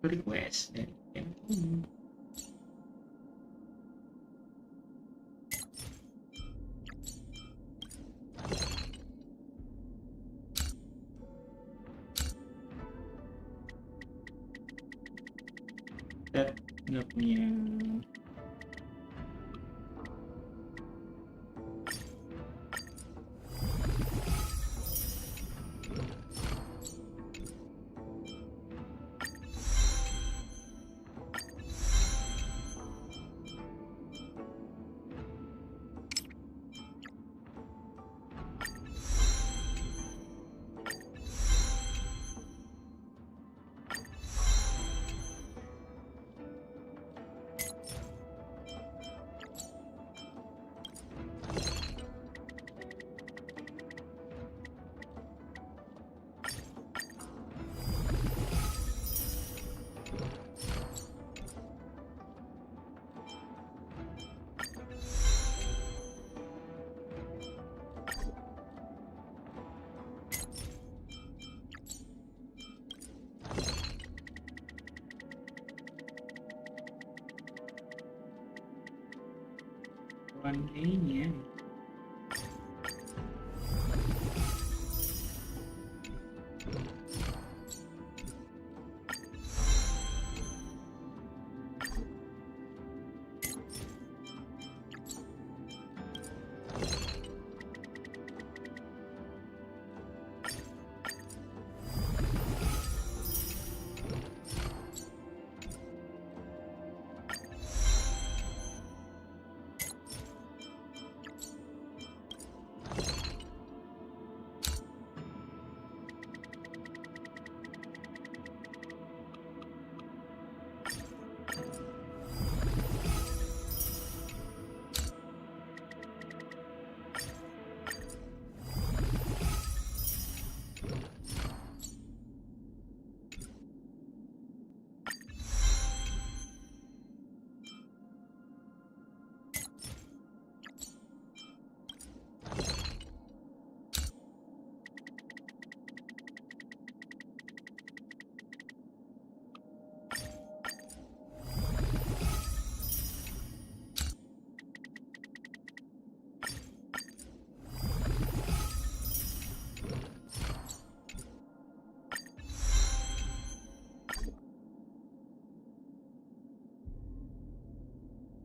request dari penacony. Kita nggak punya one day-nya.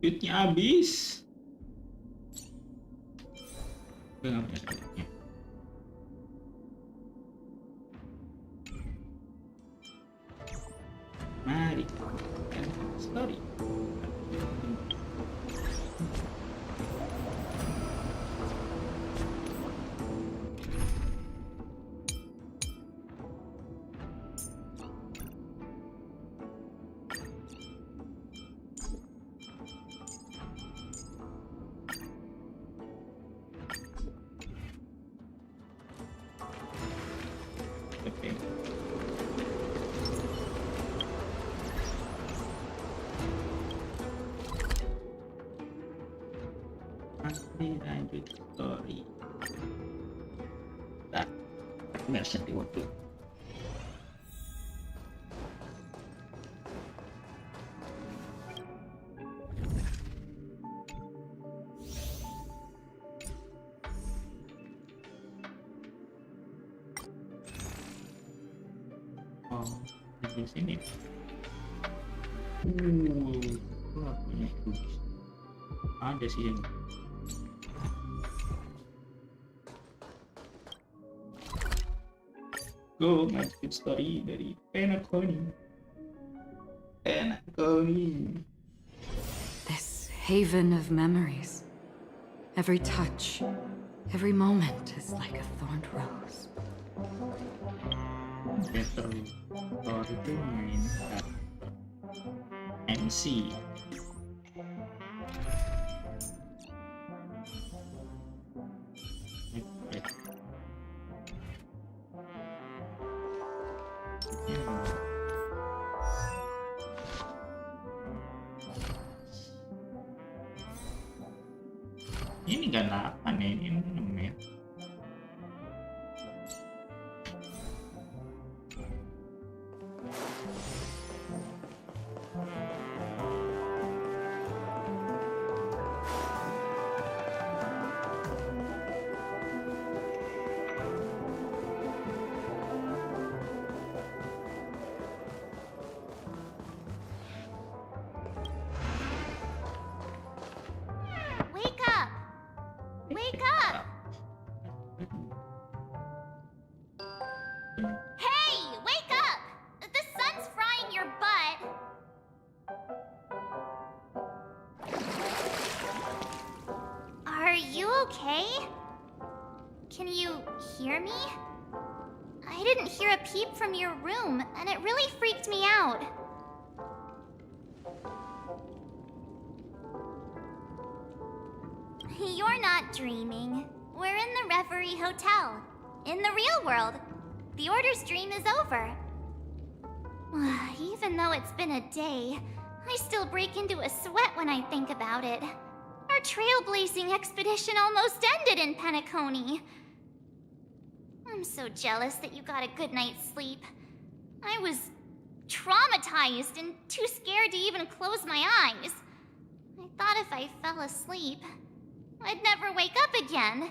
Duitnya habis. Gue nggak punya duitnya. Mari kita story. Oke. Masih lanjut story. Nah, immersion di waktu. Oh, di sini. Gua punya tools. Ada sih yang go lanjut story dari penacony. Penacony. This haven of memories. Every touch, every moment is like a thorned rose. Better story itu main MC. Ini kan 8 ya, ini 6 ya. Wake up! Hey, wake up! The sun's frying your butt. Are you okay? Can you hear me? I didn't hear a peep from your room, and it really freaked me out. You're not dreaming. We're in the Reverie Hotel. In the real world. The Order's dream is over. Even though it's been a day, I still break into a sweat when I think about it. Our trailblazing expedition almost ended in Penacony. I'm so jealous that you got a good night's sleep. I was traumatized and too scared to even close my eyes. I thought if I fell asleep, I'd never wake up again.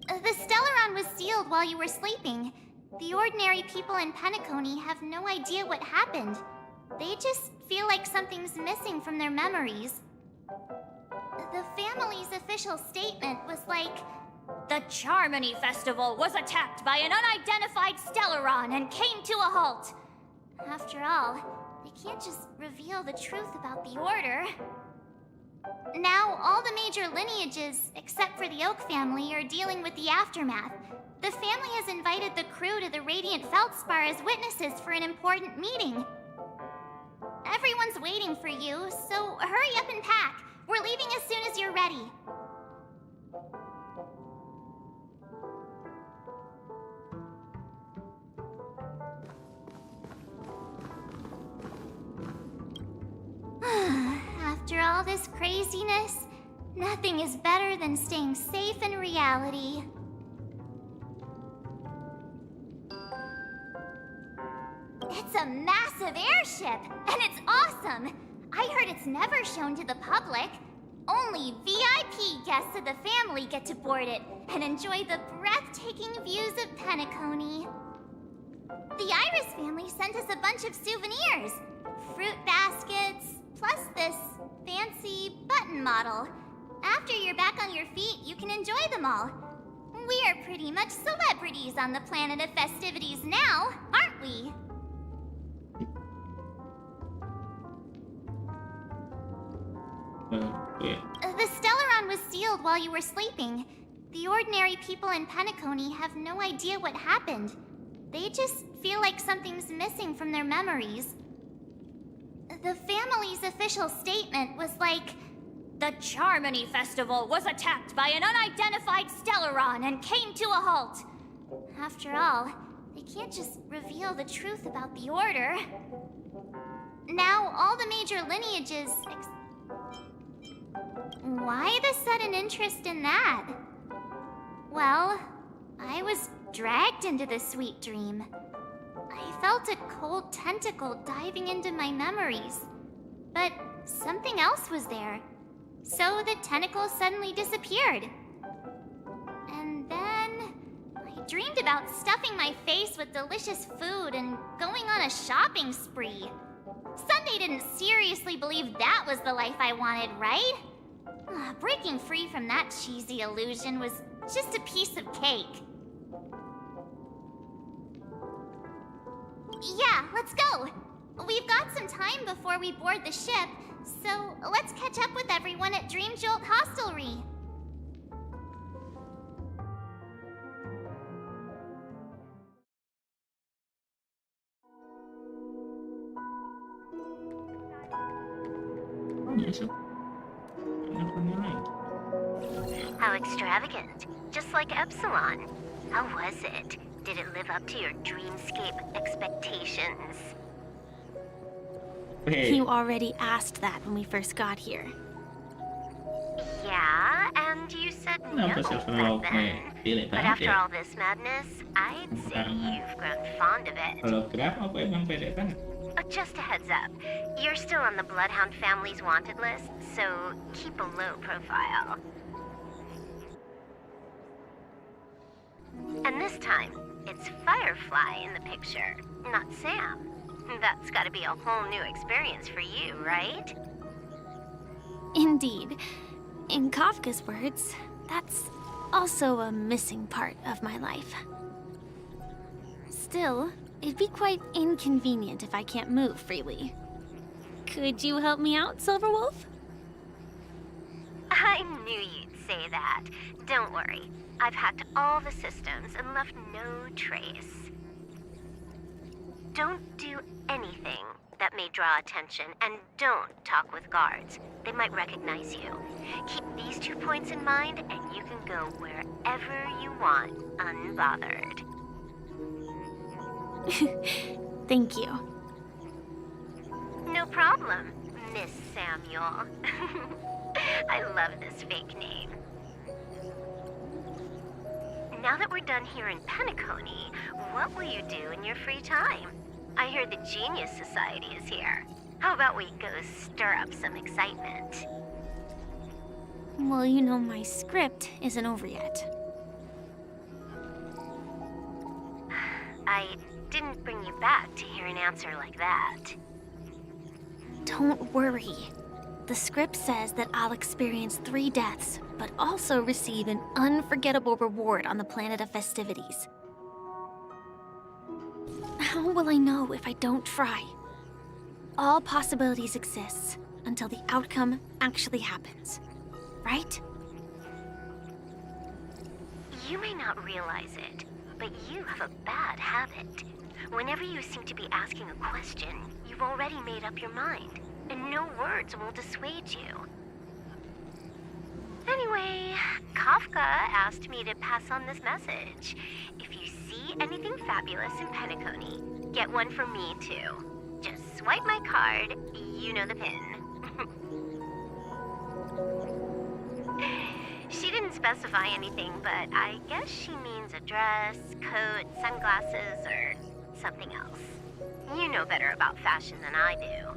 The Stellaron was sealed while you were sleeping. The ordinary people in Penacony have no idea what happened. They just feel like something's missing from their memories. The family's official statement was like, "The Charmony Festival was attacked by an unidentified Stellaron and came to a halt." After all, they can't just reveal the truth about the Order. Now, all the major lineages, except for the Oak family, are dealing with the aftermath. The family has invited the crew to the Radiant Feldspar as witnesses for an important meeting. Everyone's waiting for you, so hurry up and pack. We're leaving as soon as you're ready. After all this craziness, nothing is better than staying safe in reality. It's a massive airship, and it's awesome! I heard it's never shown to the public. Only VIP guests of the family get to board it and enjoy the breathtaking views of Penacony. The Iris family sent us a bunch of souvenirs. Fruit baskets, plus this fancy button model. After you're back on your feet, you can enjoy them all. We are pretty much celebrities on the planet of festivities now, aren't we? Yeah. The Stellaron was sealed while you were sleeping. The ordinary people in Penacony have no idea what happened. They just feel like something's missing from their memories. The family's official statement was like, "The Charmony Festival was attacked by an unidentified Stellaron and came to a halt." After all, they can't just reveal the truth about the Order. Now, all the major lineages... Why the sudden interest in that? Well, I was dragged into the sweet dream. I felt a cold tentacle diving into my memories. But something else was there. So the tentacle suddenly disappeared. And then I dreamed about stuffing my face with delicious food and going on a shopping spree. Sunday didn't seriously believe that was the life I wanted, right? Breaking free from that cheesy illusion was just a piece of cake. Yeah, let's go. We've got some time before we board the ship, so let's catch up with everyone at Dream Jolt Hostelry. How extravagant. Just like Epsilon. How was it? Did it live up to your dreamscape expectations? You already asked that when we first got here. Yeah, and you said no back then. But after all this madness, I'd say you've grown fond of it. Kalau kenapa aku emang pede banget? Just a heads up, you're still on the Bloodhound family's wanted list, so keep a low profile. And this time, it's Firefly in the picture, not Sam. That's gotta be a whole new experience for you, right? Indeed. In Kafka's words, that's also a missing part of my life. Still, it'd be quite inconvenient if I can't move freely. Could you help me out, Silverwolf? I knew you'd say that. Don't worry. I've hacked all the systems and left no trace. Don't do anything that may draw attention, and don't talk with guards. They might recognize you. Keep these 2 points in mind, and you can go wherever you want, unbothered. Thank you. No problem, Miss Samuel. I love this fake name. Now that we're done here in Penacony, what will you do in your free time? I heard the Genius Society is here. How about we go stir up some excitement? Well, you know my script isn't over yet. I didn't bring you back to hear an answer like that. Don't worry. The script says that I'll experience 3 deaths, but also receive an unforgettable reward on the planet of festivities. How will I know if I don't try? All possibilities exist until the outcome actually happens, right? You may not realize it, but you have a bad habit. Whenever you seem to be asking a question, you've already made up your mind, and no words will dissuade you. Anyway, Kafka asked me to pass on this message. If you see anything fabulous in Penacony, get one for me too. Just swipe my card, you know the pin. She didn't specify anything, but I guess she means a dress, coat, sunglasses, or something else. You know better about fashion than I do.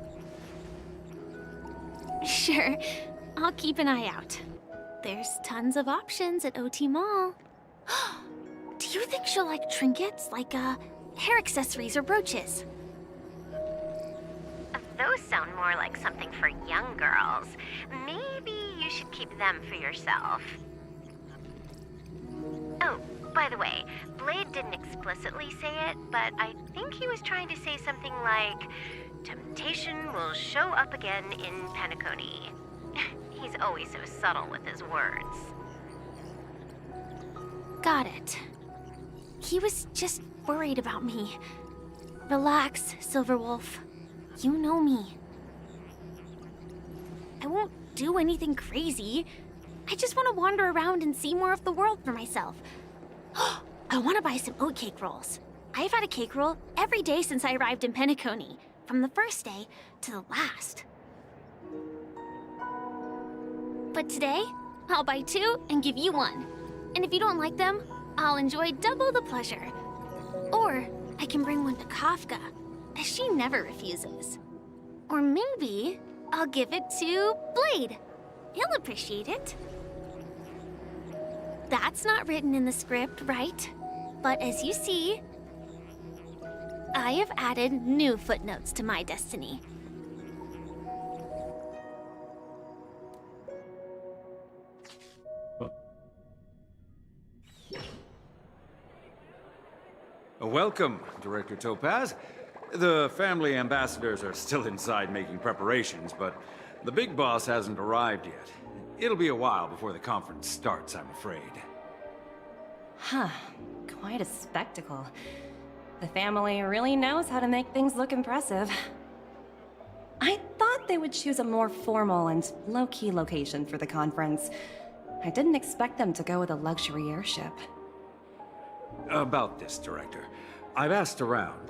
Sure, I'll keep an eye out. There's tons of options at OT Mall. Do you think she'll like trinkets, like hair accessories or brooches? Those sound more like something for young girls. Maybe you should keep them for yourself. Oh, by the way, Blade didn't explicitly say it, but I think he was trying to say something like, temptation will show up again in Penacony. He's always so subtle with his words. Got it. He was just worried about me. Relax, Silverwolf. You know me. I won't do anything crazy. I just want to wander around and see more of the world for myself. I want to buy some oatcake rolls. I've had a cake roll every day since I arrived in Penacony, from the first day to the last. But today, I'll buy 2 and give you 1. And if you don't like them, I'll enjoy double the pleasure. Or I can bring one to Kafka, as she never refuses. Or maybe I'll give it to Blade. He'll appreciate it. That's not written in the script, right? But as you see, I have added new footnotes to my destiny. Welcome, Director Topaz. The family ambassadors are still inside making preparations, but the big boss hasn't arrived yet. It'll be a while before the conference starts, I'm afraid. Huh. Quite a spectacle. The family really knows how to make things look impressive. I thought they would choose a more formal and low-key location for the conference. I didn't expect them to go with a luxury airship. About this, Director. I've asked around.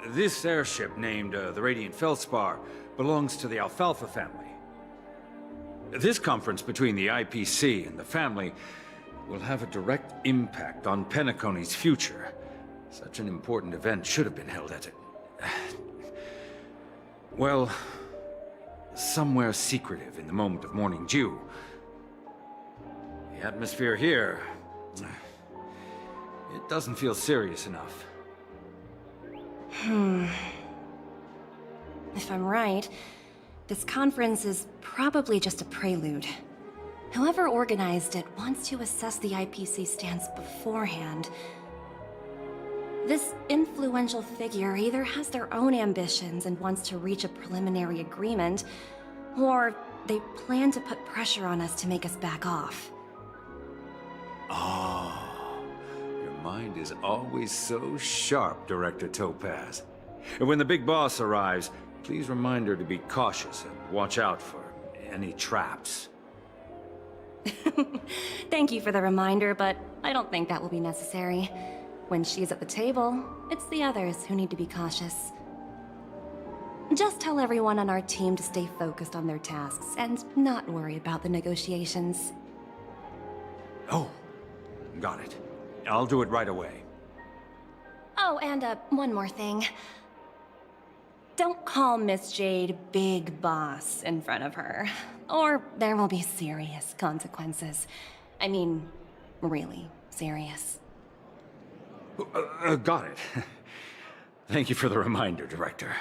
This airship, named the Radiant Feldspar, belongs to the Alfalfa family. This conference between the IPC and the family will have a direct impact on Penacony's future. Such an important event should have been held at it. Well, somewhere secretive in the moment of morning dew. The atmosphere here, it doesn't feel serious enough. If I'm right, this conference is probably just a prelude. Whoever organized it wants to assess the IPC stance beforehand. This influential figure either has their own ambitions and wants to reach a preliminary agreement, or they plan to put pressure on us to make us back off. Oh, your mind is always so sharp, Director Topaz. And when the big boss arrives, please remind her to be cautious and watch out for any traps. Thank you for the reminder, but I don't think that will be necessary. When she's at the table, it's the others who need to be cautious. Just tell everyone on our team to stay focused on their tasks and not worry about the negotiations. Oh, got it. I'll do it right away. Oh, and one more thing. Don't call Miss Jade Big Boss in front of her, or there will be serious consequences. I mean, really serious. Got it. Thank you for the reminder, Director.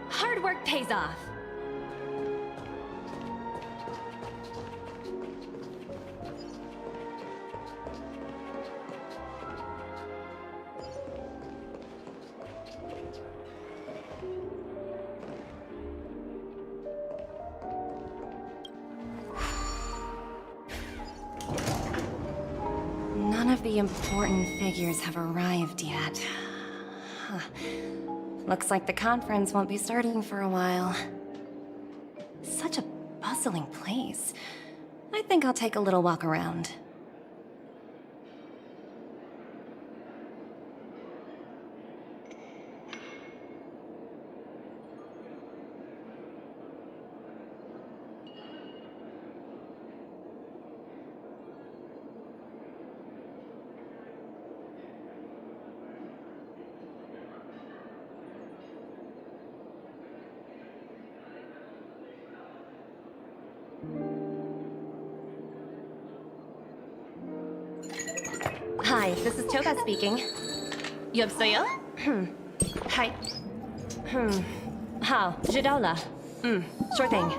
Hard work pays off. None of the important figures have arrived yet. Huh. Looks like the conference won't be starting for a while. Such a bustling place. I think I'll take a little walk around. Hi, this is Toga speaking. 여보세요? Hi. How? 知道了. Sure thing.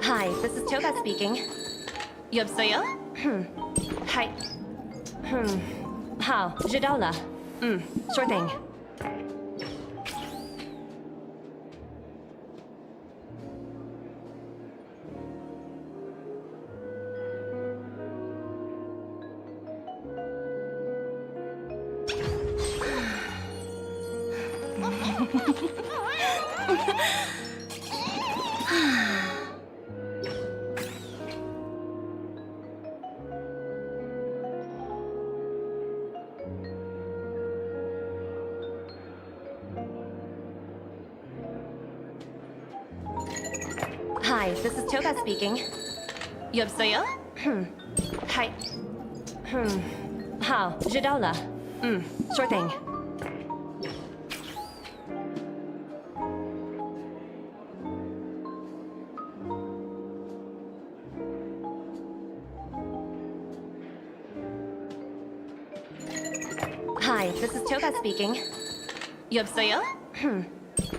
Hi, this is Toga speaking. 여보세요? Hi. How? 知道了. Sure thing. Hi, this is Toga speaking. 여보세요? Hi.好, 知道了. Sure thing. Hi, this is Toga speaking. 여보세요?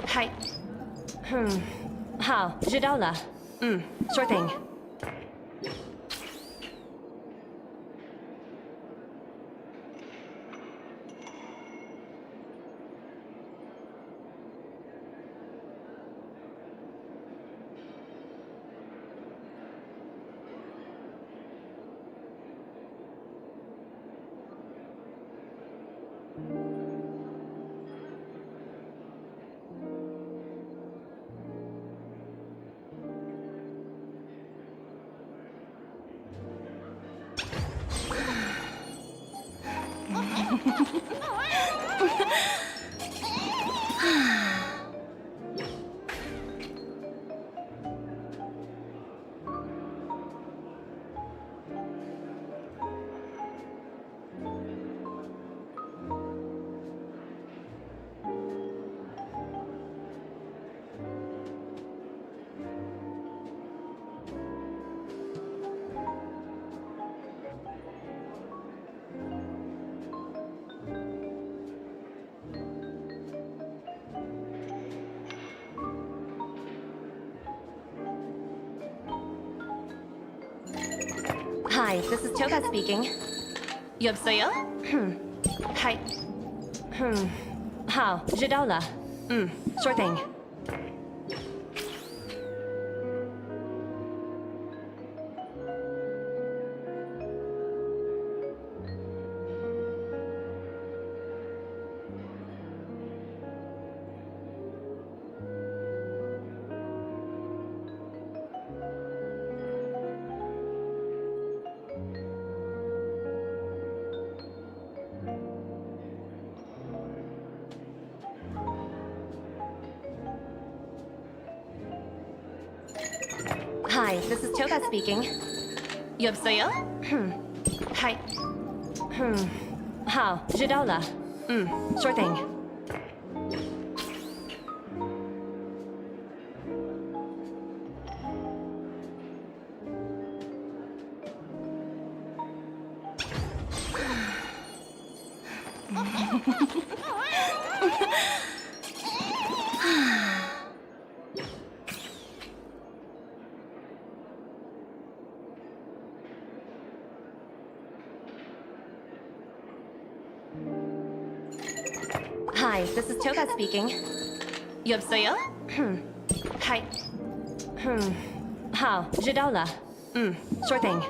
Hi. 好，知道了. Sure thing. Hi, this is Toga speaking. 여보세요? Hi. 好，知道了. Sure thing. Hi, this is Toga speaking. 여보세요? Hi. 好，知道了. Sure thing. Hi, this is Toga speaking. 여보세요? Hi. 好，知道了. Sure thing.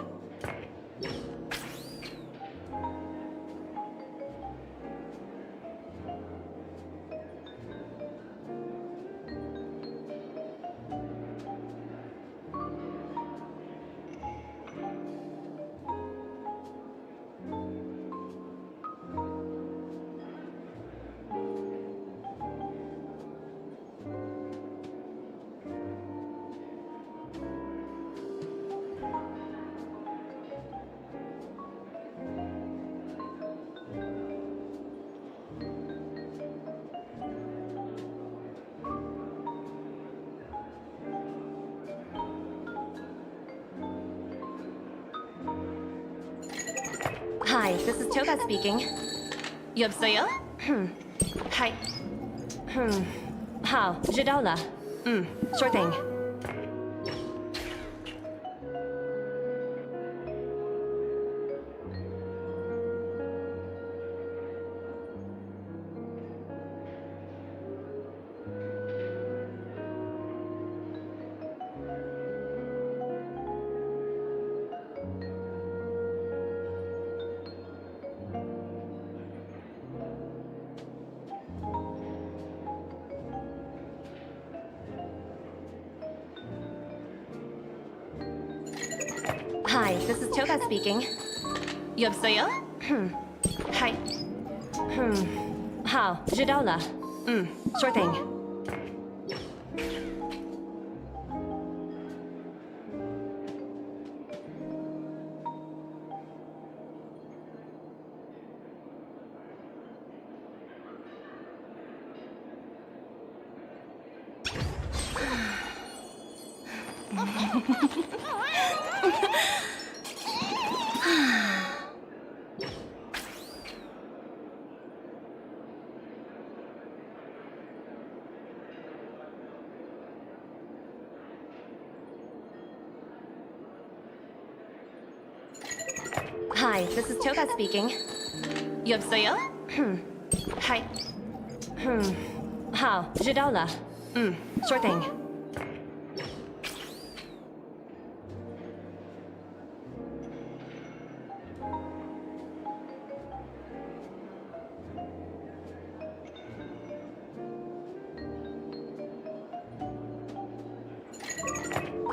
Hi, this is Toga speaking. 여보세요? Hi. 好，知道了. Sure thing. this is Toga speaking. 여보세요? Hi.好，知道了。sure thing. Hi, this is Toga speaking. 여보세요? Hi. 好，知道了。sure thing.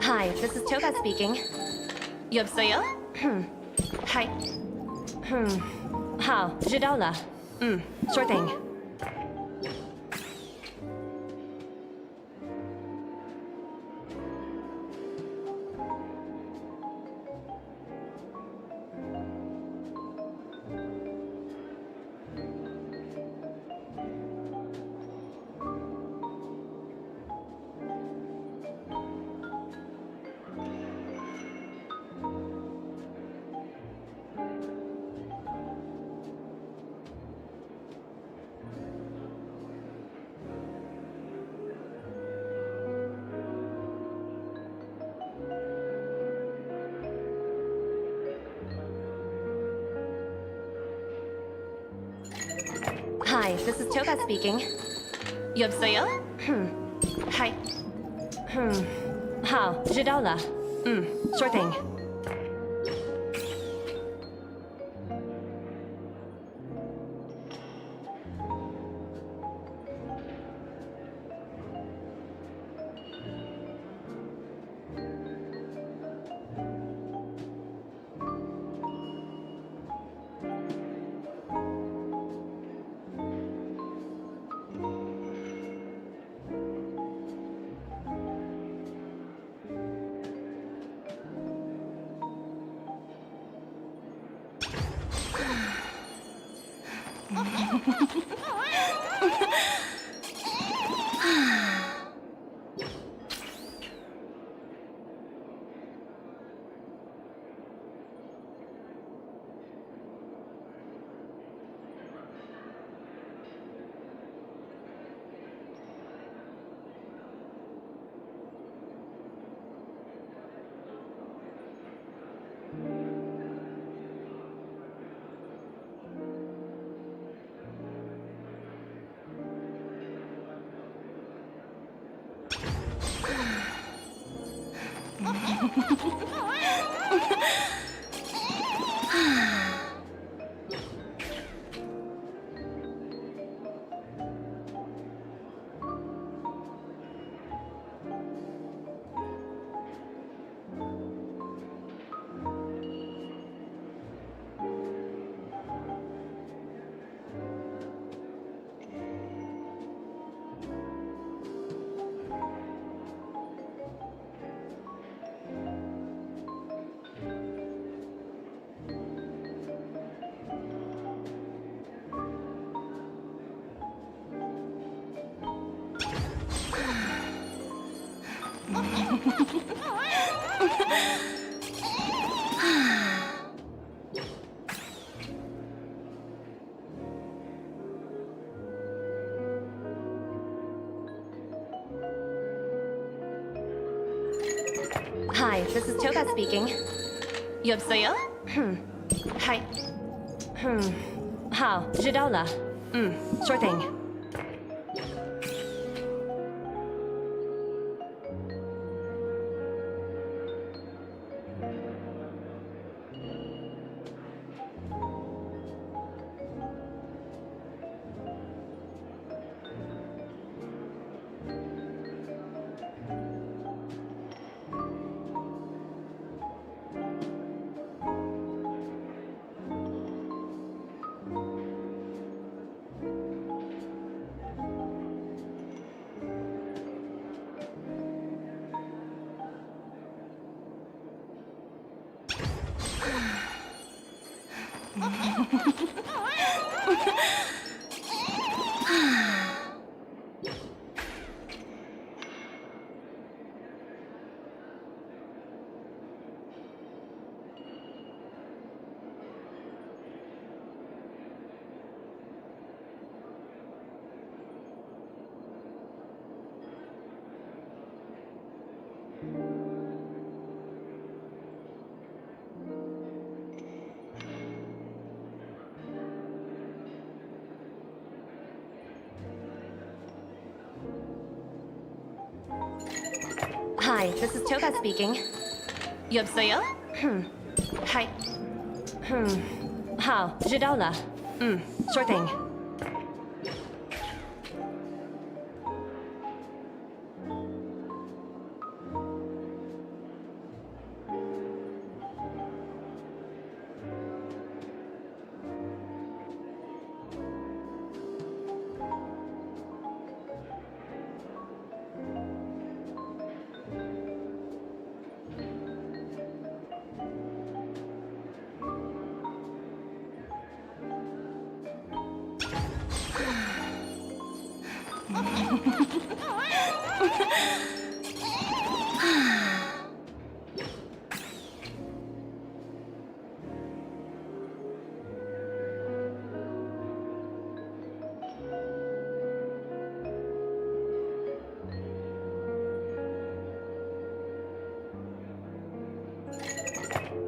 Hi, this is Toga speaking. 여보세요? Hi. 好，知道了。sure thing. Hi, this is Toga speaking. 여보세요? Hi. 好，知道了。sure thing. Hi, this is Toga speaking. 여보세요? Hi. 好，知道了。sure thing. Hi, this is Toga speaking. 여보세요? Hi.好，知道了。sure thing.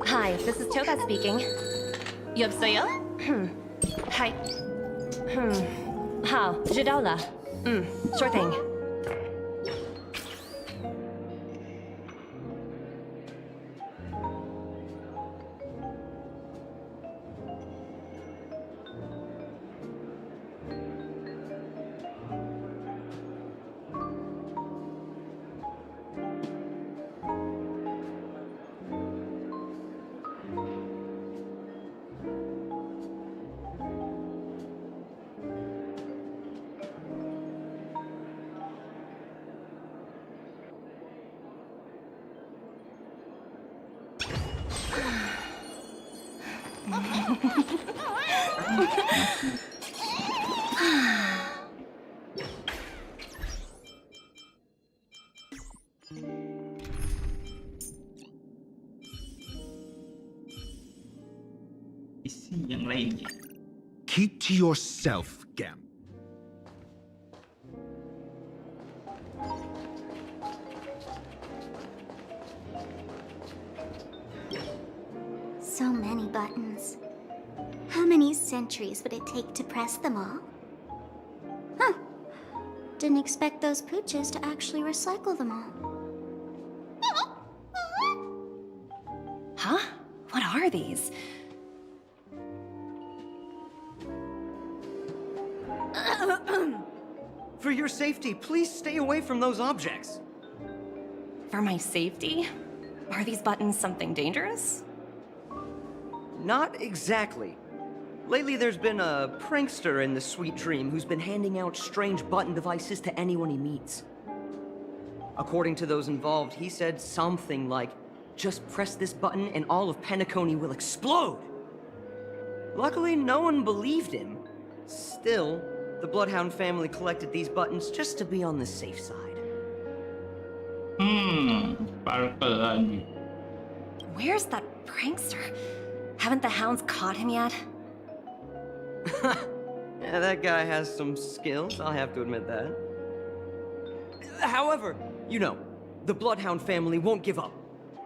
Hi, this is Toga speaking. 여보세요? Hi. 好，知道了。sure thing. Isi yang lainnya. Keep to yourself, Gam. So many buttons. How many centuries would it take to press them all? Huh. Didn't expect those pooches to actually recycle them all. Huh? What are these? For your safety, please stay away from those objects. For my safety? Are these buttons something dangerous? Not exactly. Lately, there's been a prankster in the Sweet Dream who's been handing out strange button devices to anyone he meets. According to those involved, he said something like, "Just press this button and all of Penacony will explode!" Luckily, no one believed him. Still, the Bloodhound family collected these buttons just to be on the safe side. Sparkle. Where's that prankster? Haven't the hounds caught him yet? Yeah, that guy has some skills, I'll have to admit that. However, you know, the Bloodhound family won't give up.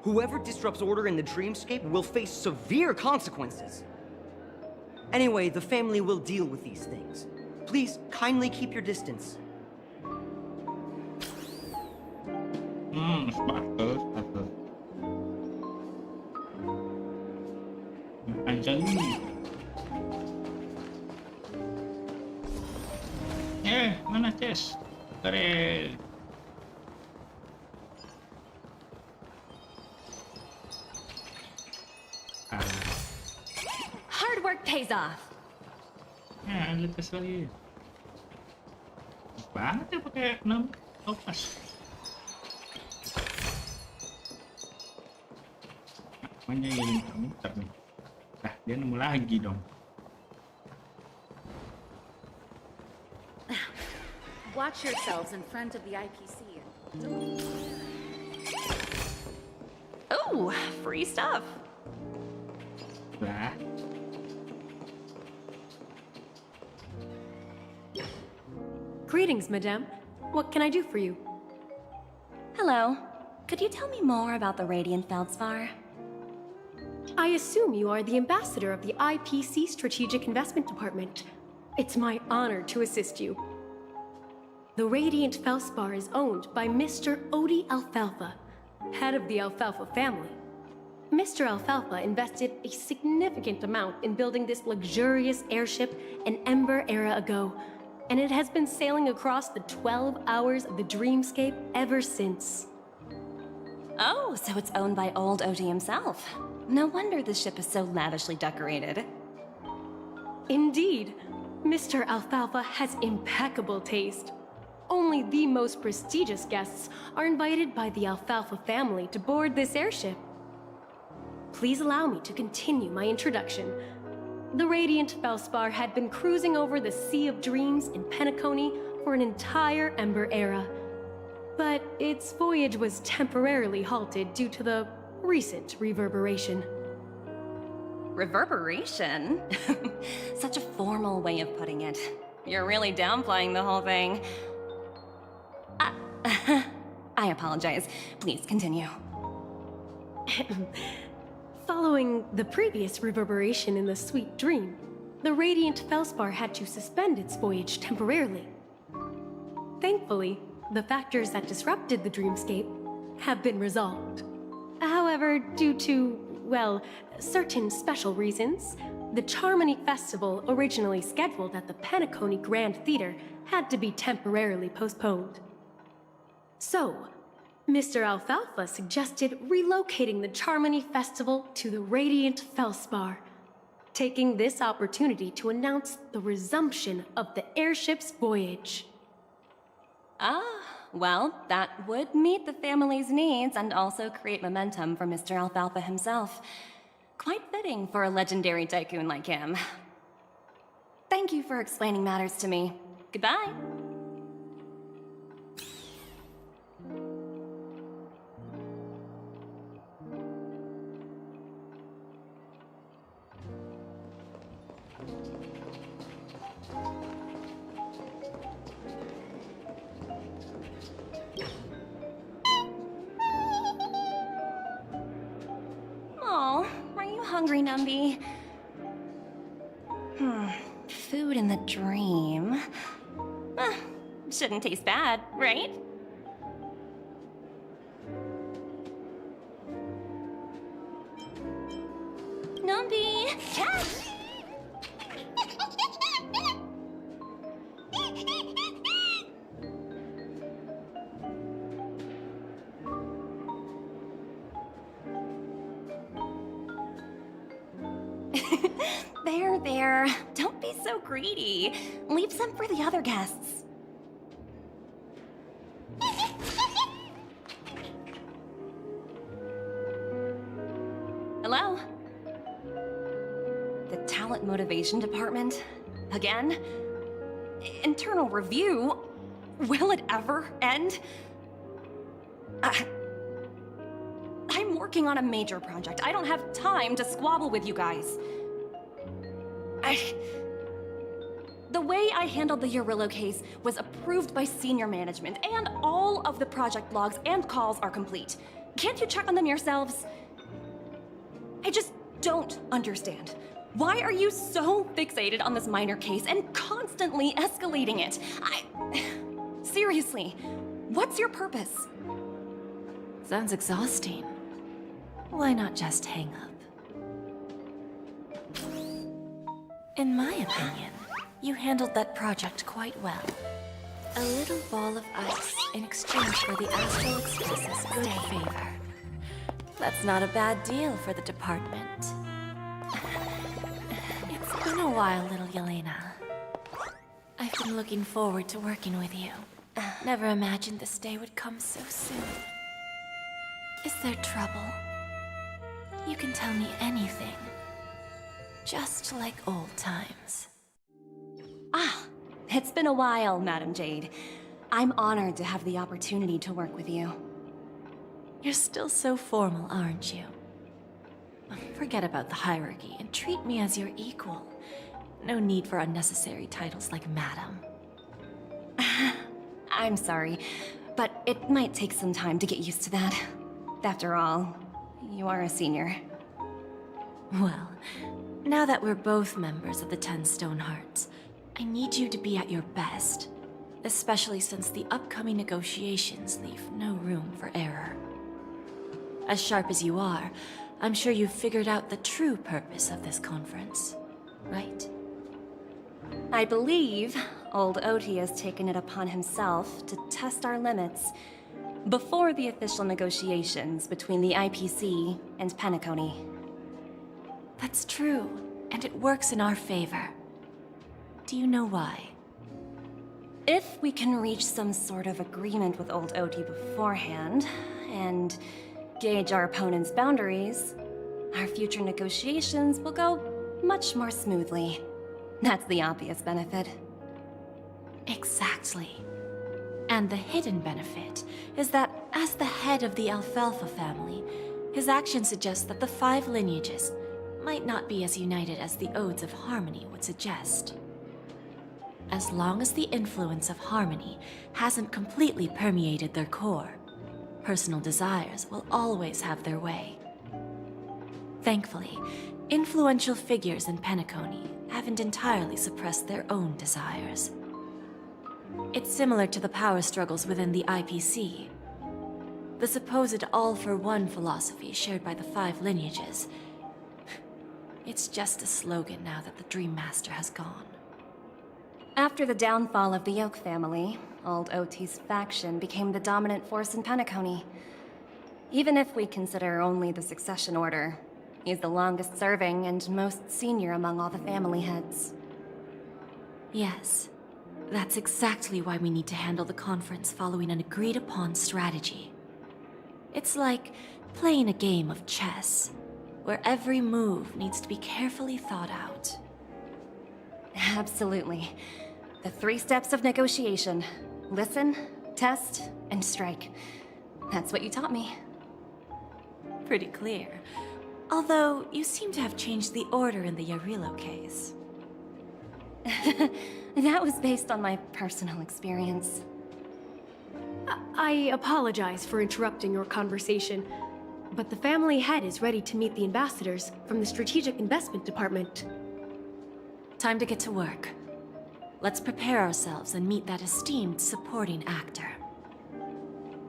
Whoever disrupts order in the dreamscape will face severe consequences. Anyway, the family will deal with these things. Please, kindly keep your distance. Sparkle. Anjali. Mana Chess? Keren. Hard work pays off. Ada tes lagi. Banget ya pakai 6 topas. Namanya yang muter nih. Nah, dia nemu lagi dong. Watch yourselves in front of the IPC. Oh, free stuff. Nah. Greetings, madame. What can I do for you? Hello. Could you tell me more about the Radiant Feldspar? I assume you are the ambassador of the IPC Strategic Investment Department. It's my honor to assist you. The Radiant Feldspar is owned by Mr. Odie Alfalfa, head of the Alfalfa family. Mr. Alfalfa invested a significant amount in building this luxurious airship an Ember era ago, and it has been sailing across the 12 hours of the dreamscape ever since. Oh, so it's owned by old Odie himself. No wonder the ship is so lavishly decorated. Indeed, Mr. Alfalfa has impeccable taste. Only the most prestigious guests are invited by the Alfalfa family to board this airship. Please allow me to continue my introduction. The Radiant Feldspar had been cruising over the Sea of Dreams in Penacony for an entire Ember era. But its voyage was temporarily halted due to the recent reverberation. Reverberation? Such a formal way of putting it. You're really downplaying the whole thing. I apologize. Please continue. Following the previous reverberation in the Sweet Dream, the Radiant Feldspar had to suspend its voyage temporarily. Thankfully, the factors that disrupted the dreamscape have been resolved. However, due to, well, certain special reasons, the Charmony Festival originally scheduled at the Penacony Grand Theater had to be temporarily postponed. So, Mr. Alfalfa suggested relocating the Charmony Festival to the Radiant Feldspar, taking this opportunity to announce the resumption of the airship's voyage. Ah, well, that would meet the family's needs and also create momentum for Mr. Alfalfa himself. Quite fitting for a legendary tycoon like him. Thank you for explaining matters to me. Goodbye. Oh, are you hungry, Numby? Food in the dream. Shouldn't taste bad, right? Numby! Catch! There. Don't be so greedy. Leave some for the other guests. Hello? The Talent Motivation Department? Again? Internal review? Will it ever end? I'm working on a major project. I don't have time to squabble with you guys. The way I handled the Urillo case was approved by senior management, and all of the project logs and calls are complete. Can't you check on them yourselves? I just don't understand. Why are you so fixated on this minor case and constantly escalating it? Seriously, what's your purpose? Sounds exhausting. Why not just hang up? In my opinion, you handled that project quite well. A little ball of ice in exchange for the Astral Express's good favor. That's not a bad deal for the department. It's been a while, little Yelena. I've been looking forward to working with you. Never imagined this day would come so soon. Is there trouble? You can tell me anything. just like old times. Ah, it's been a while, Madam Jade. I'm honored to have the opportunity to work with you. You're still so formal, aren't you? Forget about the hierarchy and treat me as your equal. No need for unnecessary titles like Madam. I'm sorry, but it might take some time to get used to that. After all, you are a senior. Well, now that we're both members of the 10 Stone Hearts, I need you to be at your best, especially since the upcoming negotiations leave no room for error. As sharp as you are, I'm sure you've figured out the true purpose of this conference, right? I believe old Oti has taken it upon himself to test our limits before the official negotiations between the IPC and Penacony. That's true, and it works in our favor. Do you know why? If we can reach some sort of agreement with old Oti beforehand, and gauge our opponent's boundaries, our future negotiations will go much more smoothly. That's the obvious benefit. Exactly. And the hidden benefit is that as the head of the Alfalfa family, his actions suggest that the 5 lineages might not be as united as the Odes of Harmony would suggest. As long as the influence of Harmony hasn't completely permeated their core, personal desires will always have their way. Thankfully, influential figures in Penacony haven't entirely suppressed their own desires. It's similar to the power struggles within the IPC. The supposed all-for-one philosophy shared by the 5 lineages. It's just a slogan now that the Dream Master has gone. After the downfall of the Yoke family, old Oti's faction became the dominant force in Penacony. Even if we consider only the succession order, he's the longest serving and most senior among all the family heads. Yes, that's exactly why we need to handle the conference following an agreed-upon strategy. It's like playing a game of chess, where every move needs to be carefully thought out. Absolutely. The 3 steps of negotiation. Listen, test, and strike. That's what you taught me. Pretty clear. Although, you seem to have changed the order in the Yarilo case. That was based on my personal experience. I apologize for interrupting your conversation, but the family head is ready to meet the ambassadors from the Strategic Investment Department. Time to get to work. Let's prepare ourselves and meet that esteemed supporting actor.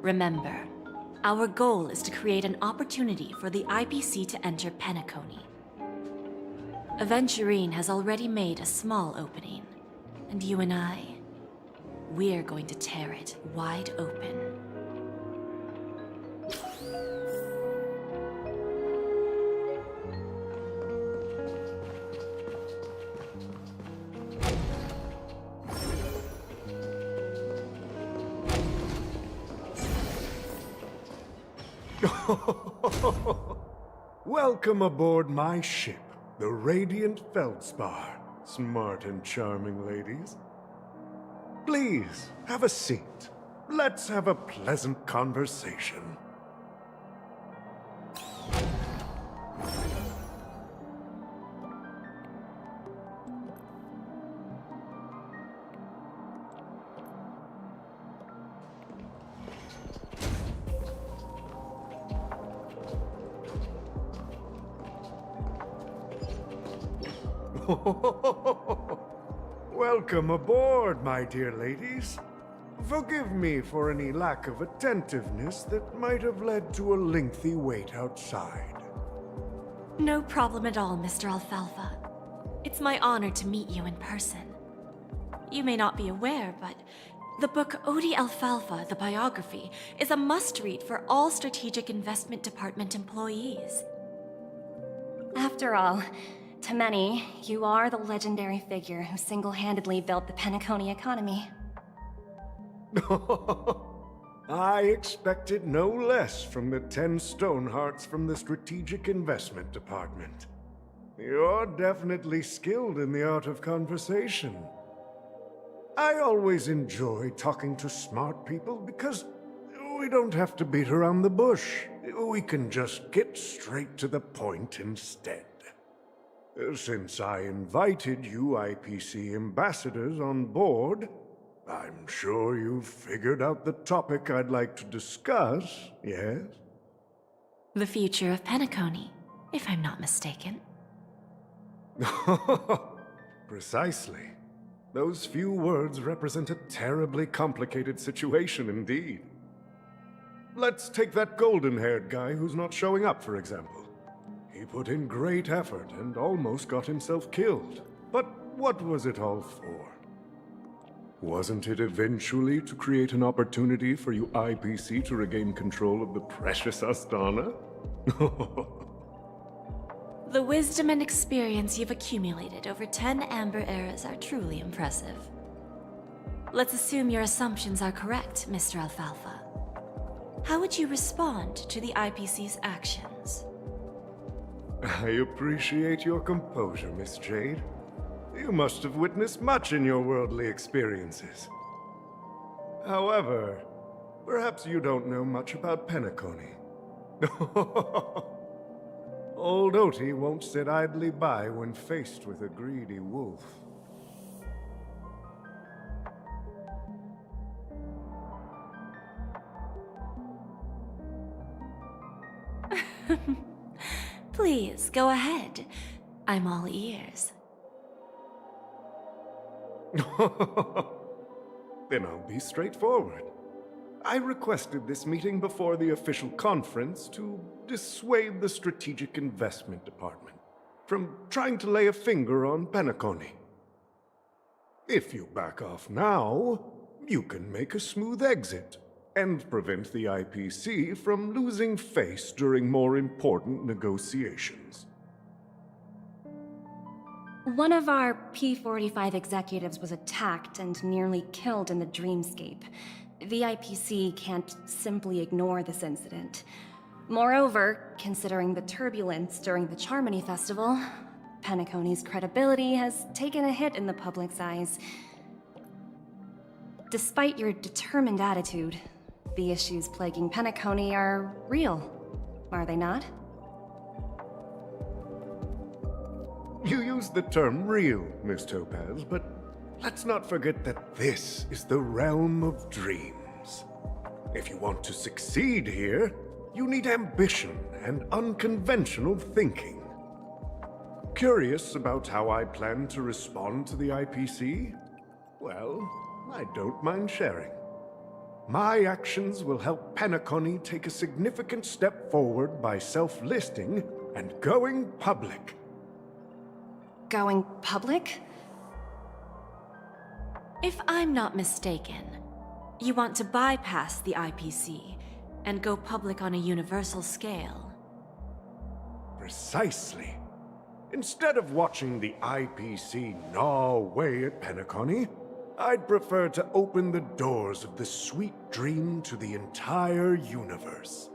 Remember, our goal is to create an opportunity for the IPC to enter Penacony. Aventurine has already made a small opening, and you and I, we're going to tear it wide open. Welcome aboard my ship, the Radiant Feldspar. Smart and charming ladies. Please, have a seat. Let's have a pleasant conversation. Welcome aboard, my dear ladies. Forgive me for any lack of attentiveness that might have led to a lengthy wait outside. No problem at all, Mr. Alfalfa. It's my honor to meet you in person. You may not be aware, but the book Odi Alfalfa, the biography, is a must-read for all Strategic Investment Department employees. After all, to many, you are the legendary figure who single-handedly built the Penacony economy. I expected no less from the 10 Stonehearts from the Strategic Investment Department. You're definitely skilled in the art of conversation. I always enjoy talking to smart people because we don't have to beat around the bush. We can just get straight to the point instead. Since I invited you IPC ambassadors on board, I'm sure you've figured out the topic I'd like to discuss, yes? The future of penacony, if I'm not mistaken. Precisely. Those few words represent a terribly complicated situation indeed. Let's take that golden-haired guy who's not showing up, for example. He put in great effort and almost got himself killed. But what was it all for? Wasn't it eventually to create an opportunity for you IPC to regain control of the precious Astana? The wisdom and experience you've accumulated over 10 Amber Eras are truly impressive. Let's assume your assumptions are correct, Mr. Alfalfa. How would you respond to the IPC's actions? I appreciate your composure, Miss Jade. You must have witnessed much in your worldly experiences. However, perhaps you don't know much about penacony. Old Oti won't sit idly by when faced with a greedy wolf. Please, go ahead. I'm all ears. Then I'll be straightforward. I requested this meeting before the official conference to dissuade the Strategic Investment Department from trying to lay a finger on penacony. If you back off now, you can make a smooth exit and prevent the IPC from losing face during more important negotiations. One of our P-45 executives was attacked and nearly killed in the dreamscape. The IPC can't simply ignore this incident. Moreover, considering the turbulence during the Charmony Festival, Penacony's credibility has taken a hit in the public's eyes. Despite your determined attitude, the issues plaguing Penacony are real, are they not? You use the term real, Miss Topaz, but let's not forget that this is the realm of dreams. If you want to succeed here, you need ambition and unconventional thinking. Curious about how I plan to respond to the IPC? Well, I don't mind sharing. My actions will help Penacony take a significant step forward by self-listing and going public. Going public? If I'm not mistaken, you want to bypass the IPC and go public on a universal scale. Precisely. Instead of watching the IPC gnaw away at Penacony, I'd prefer to open the doors of the sweet dream to the entire universe.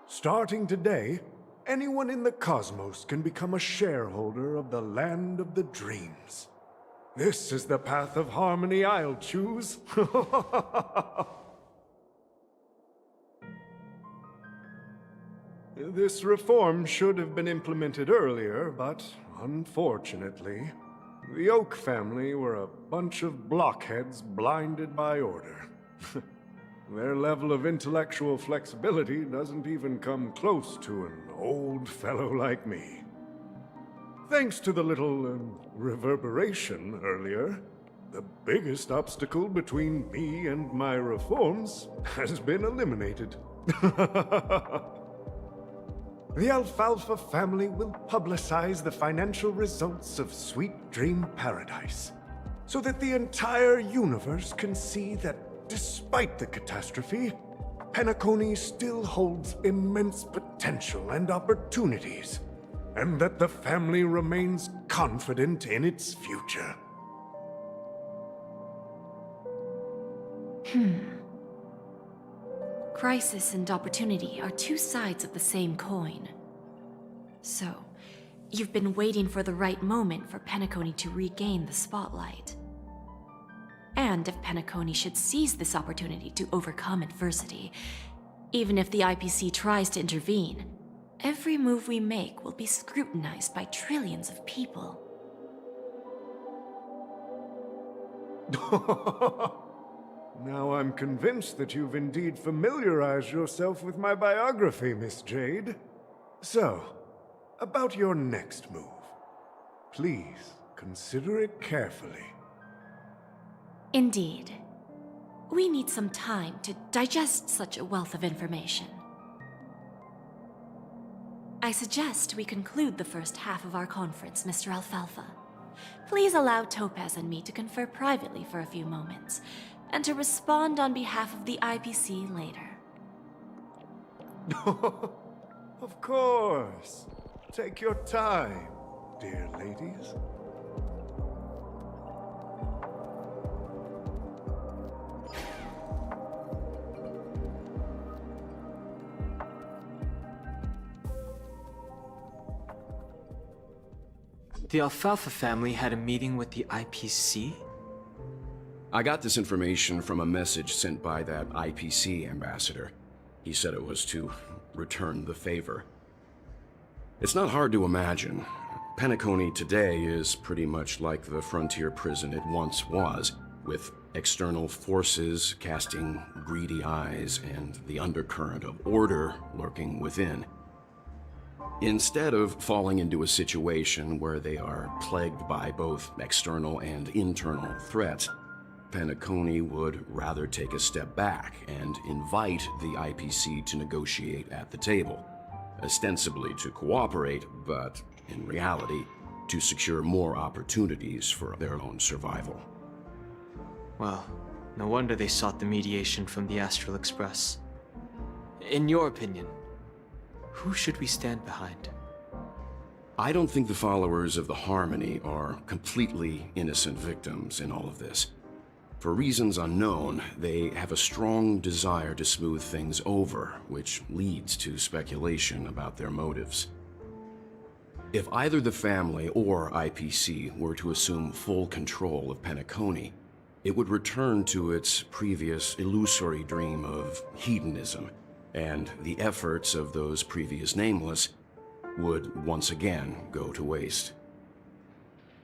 Starting today, anyone in the cosmos can become a shareholder of the land of the dreams. This is the path of harmony I'll choose. This reform should have been implemented earlier, but unfortunately, the Oak family were a bunch of blockheads blinded by order. Their level of intellectual flexibility doesn't even come close to an old fellow like me. Thanks to the little reverberation earlier, the biggest obstacle between me and my reforms has been eliminated. The Alfalfa family will publicize the financial results of Sweet Dream Paradise, so that the entire universe can see that despite the catastrophe, Penacony still holds immense potential and opportunities, and that the family remains confident in its future. Crisis and opportunity are two sides of the same coin. So, you've been waiting for the right moment for Penacony to regain the spotlight. And if Penacony should seize this opportunity to overcome adversity, even if the IPC tries to intervene, every move we make will be scrutinized by trillions of people. Now I'm convinced that you've indeed familiarized yourself with my biography, Miss Jade. So, about your next move. Please, consider it carefully. Indeed. We need some time to digest such a wealth of information. I suggest we conclude the first half of our conference, Mr. Alfalfa. Please allow Topaz and me to confer privately for a few moments, and to respond on behalf of the IPC later. Of course. Take your time, dear ladies. The Alfalfa family had a meeting with the IPC? I got this information from a message sent by that IPC ambassador. He said it was to return the favor. It's not hard to imagine. Penacony today is pretty much like the frontier prison it once was, with external forces casting greedy eyes and the undercurrent of order lurking within. Instead of falling into a situation where they are plagued by both external and internal threats, Penacony would rather take a step back and invite the IPC to negotiate at the table, ostensibly to cooperate, but in reality, to secure more opportunities for their own survival. Well, no wonder they sought the mediation from the Astral Express. In your opinion, who should we stand behind? I don't think the followers of the Harmony are completely innocent victims in all of this. For reasons unknown, they have a strong desire to smooth things over, which leads to speculation about their motives. If either the family or IPC were to assume full control of Penacony, it would return to its previous illusory dream of hedonism, and the efforts of those previous nameless would once again go to waste.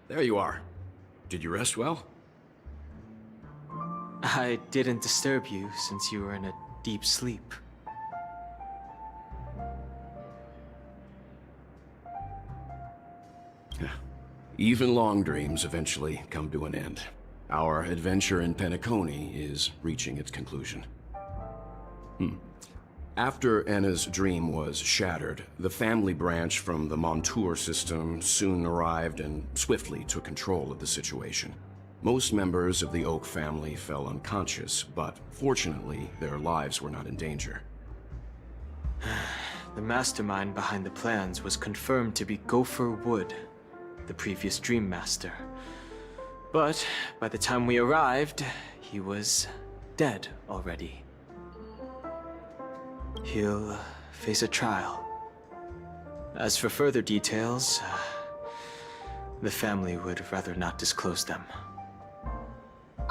There you are. Did you rest well? I didn't disturb you since you were in a deep sleep. Even long dreams eventually come to an end. Our adventure in Penacony is reaching its conclusion. After Anna's dream was shattered, the family branch from the Montour system soon arrived and swiftly took control of the situation. Most members of the Oak family fell unconscious, but fortunately, their lives were not in danger. The mastermind behind the plans was confirmed to be Gopher Wood, the previous Dream Master. But by the time we arrived, he was dead already. He'll face a trial. As for further details, the family would rather not disclose them.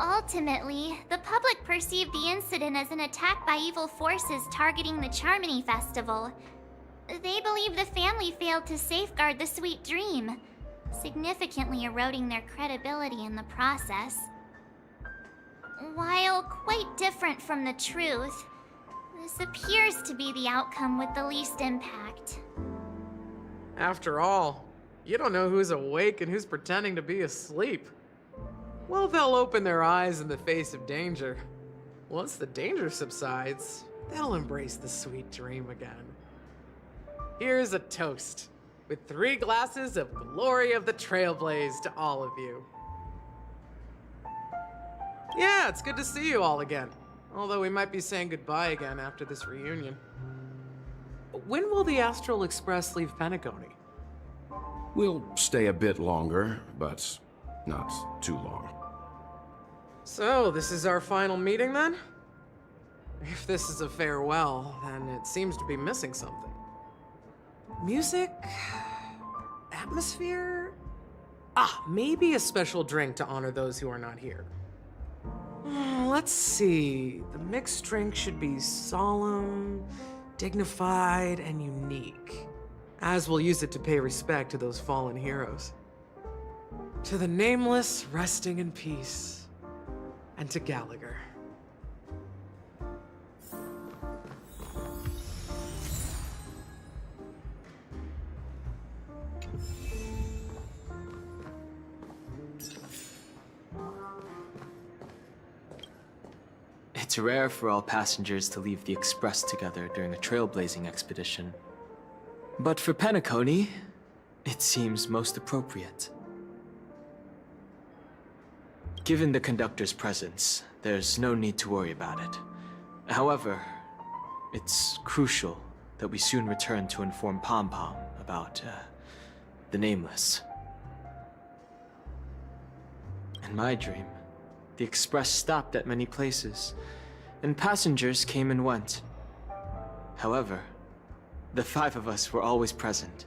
Ultimately, the public perceived the incident as an attack by evil forces targeting the Charmony Festival. They believe the family failed to safeguard the Sweet Dream, significantly eroding their credibility in the process. While quite different from the truth, this appears to be the outcome with the least impact. After all, you don't know who's awake and who's pretending to be asleep. Well, they'll open their eyes in the face of danger. Once the danger subsides, they'll embrace the sweet dream again. Here's a toast, with 3 glasses of Glory of the Trailblaze to all of you. Yeah, it's good to see you all again. Although we might be saying goodbye again after this reunion. When will the Astral Express leave Penacony? We'll stay a bit longer, but not too long. So, this is our final meeting then? If this is a farewell, then it seems to be missing something. Music? Atmosphere? Ah, maybe a special drink to honor those who are not here. Let's see. The mixed drink should be solemn, dignified, and unique, as we'll use it to pay respect to those fallen heroes. To the nameless, resting in peace, and to Gallagher. It's rare for all passengers to leave the Express together during a trailblazing expedition. But for penacony, it seems most appropriate. Given the conductor's presence, there's no need to worry about it. However, it's crucial that we soon return to inform Pom Pom about, the Nameless. In my dream, the Express stopped at many places, and passengers came and went. However, the 5 of us were always present,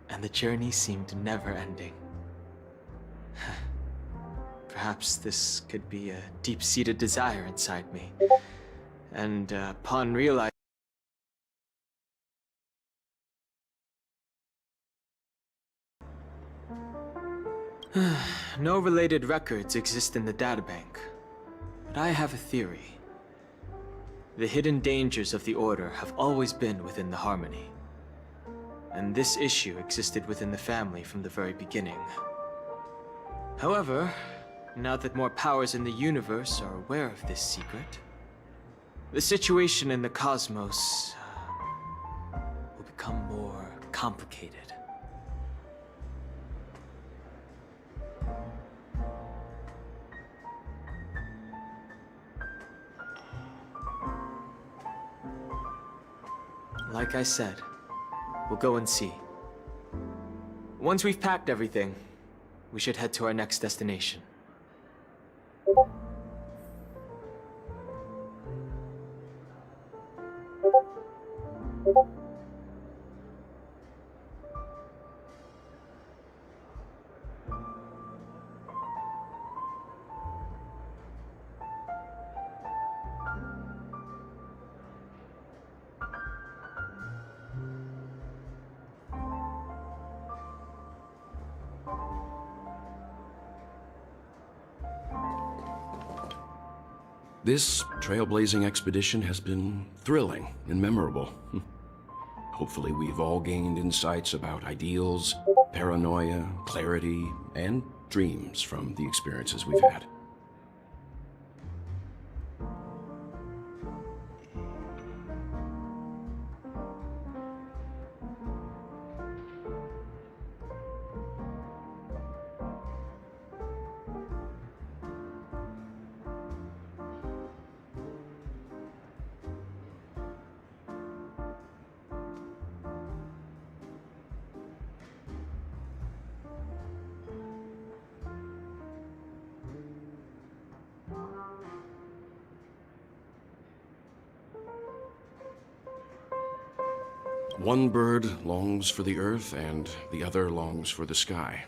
and the journey seemed never-ending. Perhaps this could be a deep-seated desire inside me, and upon realizing no related records exist in the databank, but I have a theory. The hidden dangers of the Order have always been within the Harmony, and this issue existed within the family from the very beginning. However, now that more powers in the universe are aware of this secret, the situation in the cosmos will become more complicated. Like I said, we'll go and see. Once we've packed everything, we should head to our next destination. This trailblazing expedition has been thrilling and memorable. Hopefully we've all gained insights about ideals, paranoia, clarity, and dreams from the experiences we've had. One bird longs for the earth, and the other longs for the sky.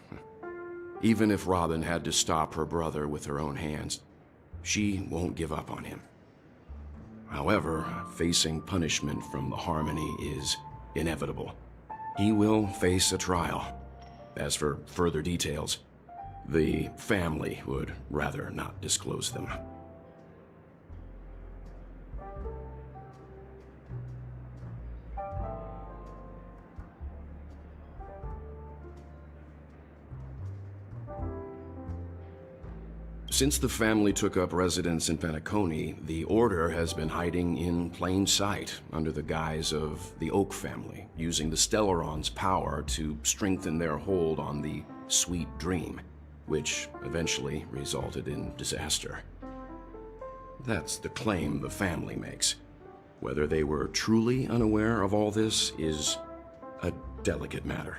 Even if Robin had to stop her brother with her own hands, she won't give up on him. However, facing punishment from the Harmony is inevitable. He will face a trial. As for further details, the family would rather not disclose them. Since the family took up residence in Penacony, the Order has been hiding in plain sight under the guise of the Oak family, using the Stellaron's power to strengthen their hold on the Sweet Dream, which eventually resulted in disaster. That's the claim the family makes. Whether they were truly unaware of all this is a delicate matter.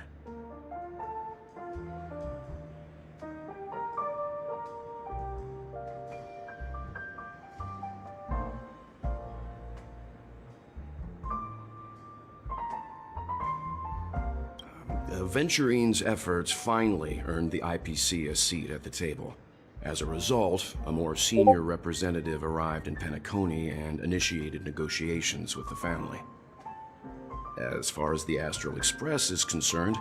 Venturine's efforts finally earned the IPC a seat at the table. As a result, a more senior representative arrived in Penacony and initiated negotiations with the family. As far as the Astral Express is concerned,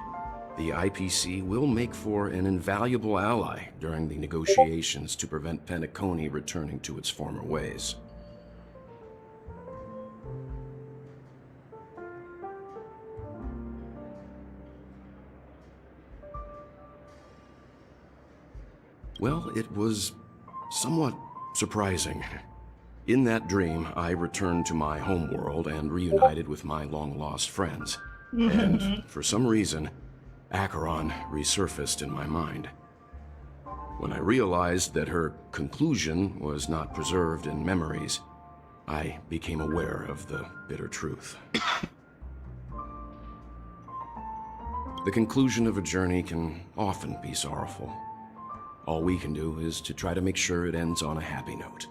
the IPC will make for an invaluable ally during the negotiations to prevent Penacony returning to its former ways. Well, it was somewhat surprising. In that dream, I returned to my homeworld and reunited with my long-lost friends. And for some reason, Acheron resurfaced in my mind. When I realized that her conclusion was not preserved in memories, I became aware of the bitter truth. The conclusion of a journey can often be sorrowful. All we can do is to try to make sure it ends on a happy note.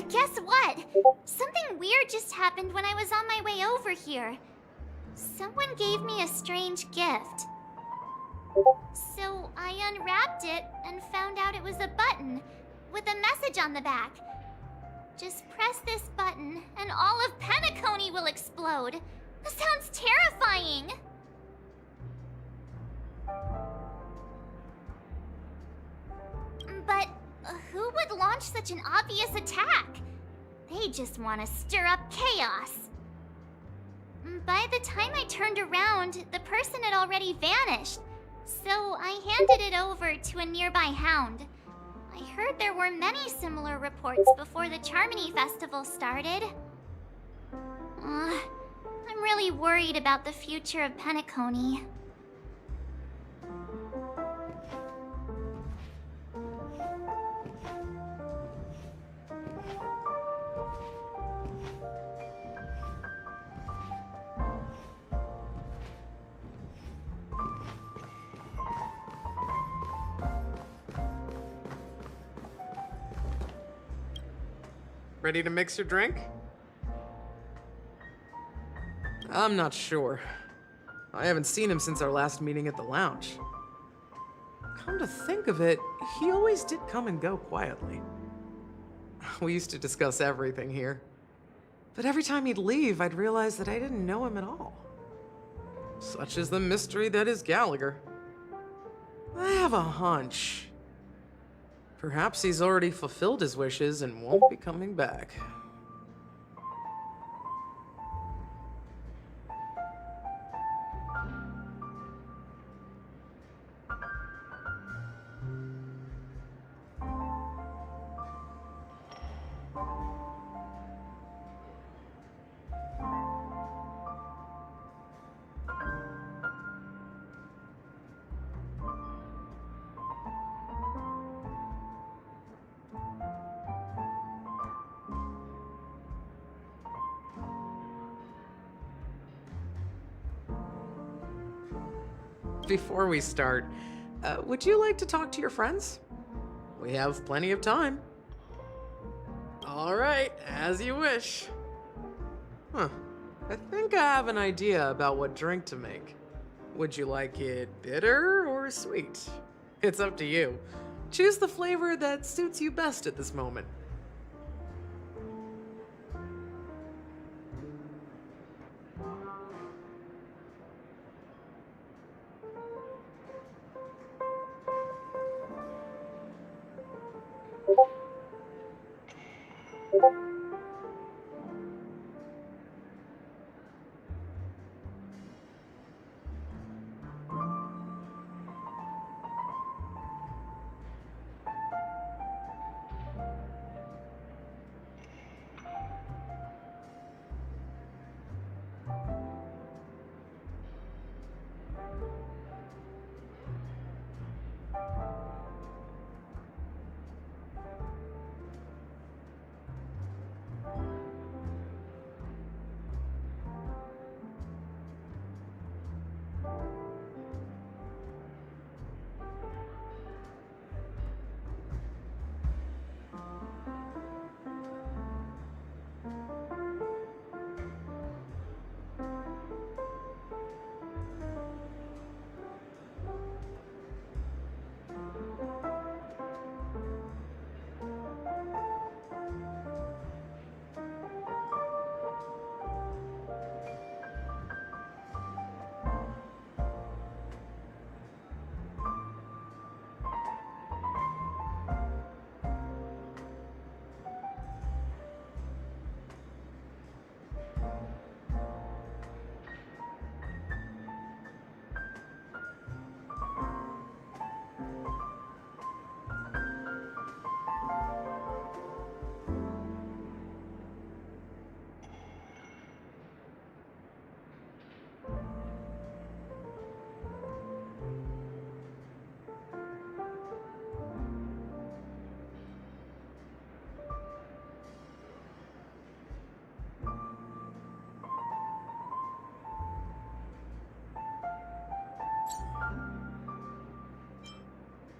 Guess what? Something weird just happened when I was on my way over here. Someone gave me a strange gift. So I unwrapped it and found out it was a button with a message on the back. Just press this button and all of Penacony will explode. That sounds terrifying. But who would launch such an obvious attack? They just want to stir up chaos. By the time I turned around, the person had already vanished, so I handed it over to a nearby hound. I heard there were many similar reports before the Charmony Festival started. I'm really worried about the future of Penacony. Ready to mix your drink? I'm not sure. I haven't seen him since our last meeting at the lounge. Come to think of it, he always did come and go quietly. We used to discuss everything here. But every time he'd leave, I'd realize that I didn't know him at all. Such is the mystery that is Gallagher. I have a hunch. Perhaps he's already fulfilled his wishes and won't be coming back. Before we start, would you like to talk to your friends? We have plenty of time. All right, as you wish. I think I have an idea about what drink to make. Would you like it bitter or sweet? It's up to you. Choose the flavor that suits you best at this moment.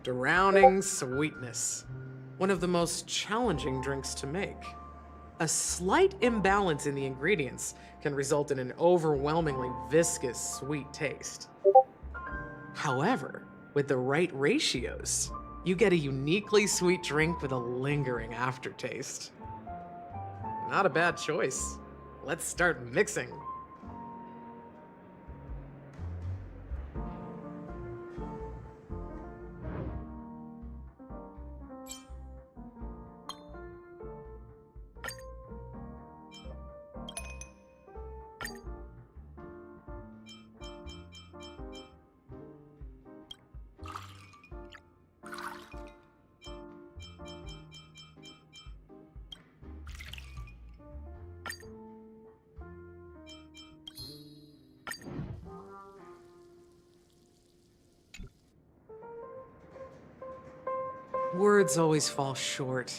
Drowning sweetness. One of the most challenging drinks to make. A slight imbalance in the ingredients can result in an overwhelmingly viscous sweet taste. However, with the right ratios, you get a uniquely sweet drink with a lingering aftertaste. Not a bad choice. Let's start mixing. Words always fall short.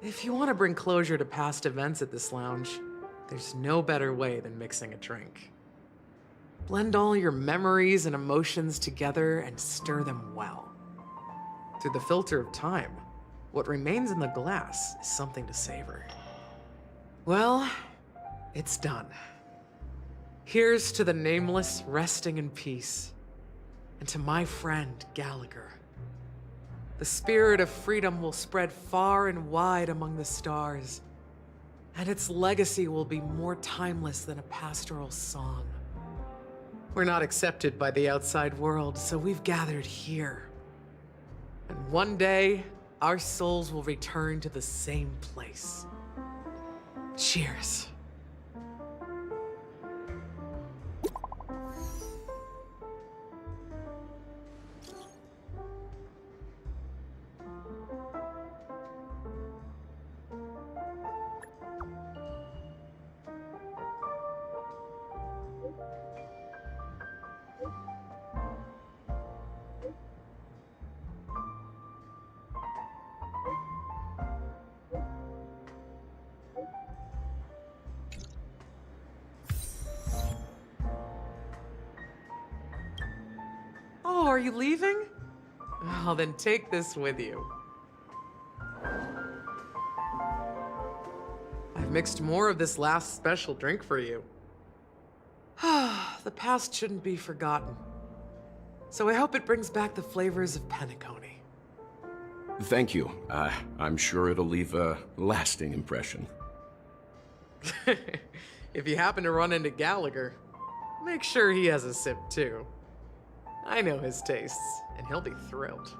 If you want to bring closure to past events at this lounge, there's no better way than mixing a drink. Blend all your memories and emotions together and stir them well. Through the filter of time, what remains in the glass is something to savor. Well, it's done. Here's to the nameless resting in peace, and to my friend Gallagher. The spirit of freedom will spread far and wide among the stars, and its legacy will be more timeless than a pastoral song. We're not accepted by the outside world, so we've gathered here. And one day, our souls will return to the same place. Cheers. Oh, are you leaving? Well, then take this with you. I've mixed more of this last special drink for you. The past shouldn't be forgotten. So I hope it brings back the flavors of penacony. Thank you. I'm sure it'll leave a lasting impression. If you happen to run into Gallagher, make sure he has a sip too. I know his tastes, and he'll be thrilled.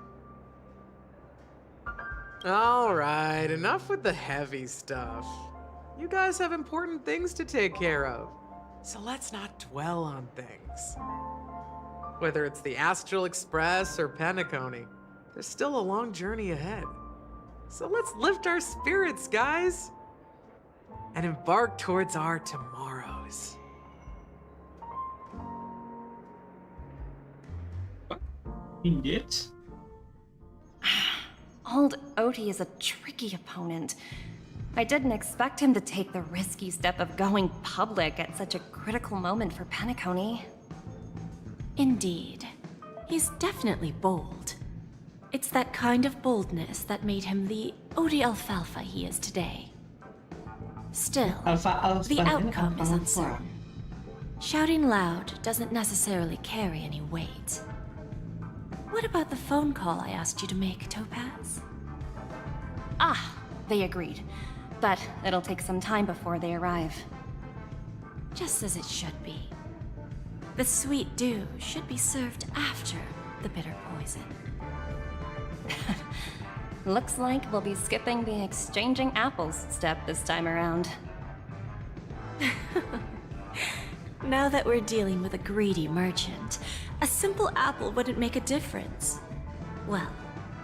All right, enough with the heavy stuff. You guys have important things to take care of, so let's not dwell on things. Whether it's the Astral Express or penacony, there's still a long journey ahead. So let's lift our spirits, guys, and embark towards our tomorrows. Indeed. Old Oti is a tricky opponent. I didn't expect him to take the risky step of going public at such a critical moment for penacony. Indeed. He's definitely bold. It's that kind of boldness that made him the Odi Alfalfa he is today. Still, the outcome is uncertain. Shouting loud doesn't necessarily carry any weight. What about the phone call I asked you to make, Topaz? Ah, they agreed. But it'll take some time before they arrive. Just as it should be. The sweet dew should be served after the bitter poison. Looks like we'll be skipping the exchanging apples step this time around. Now that we're dealing with a greedy merchant, a simple apple wouldn't make a difference. Well,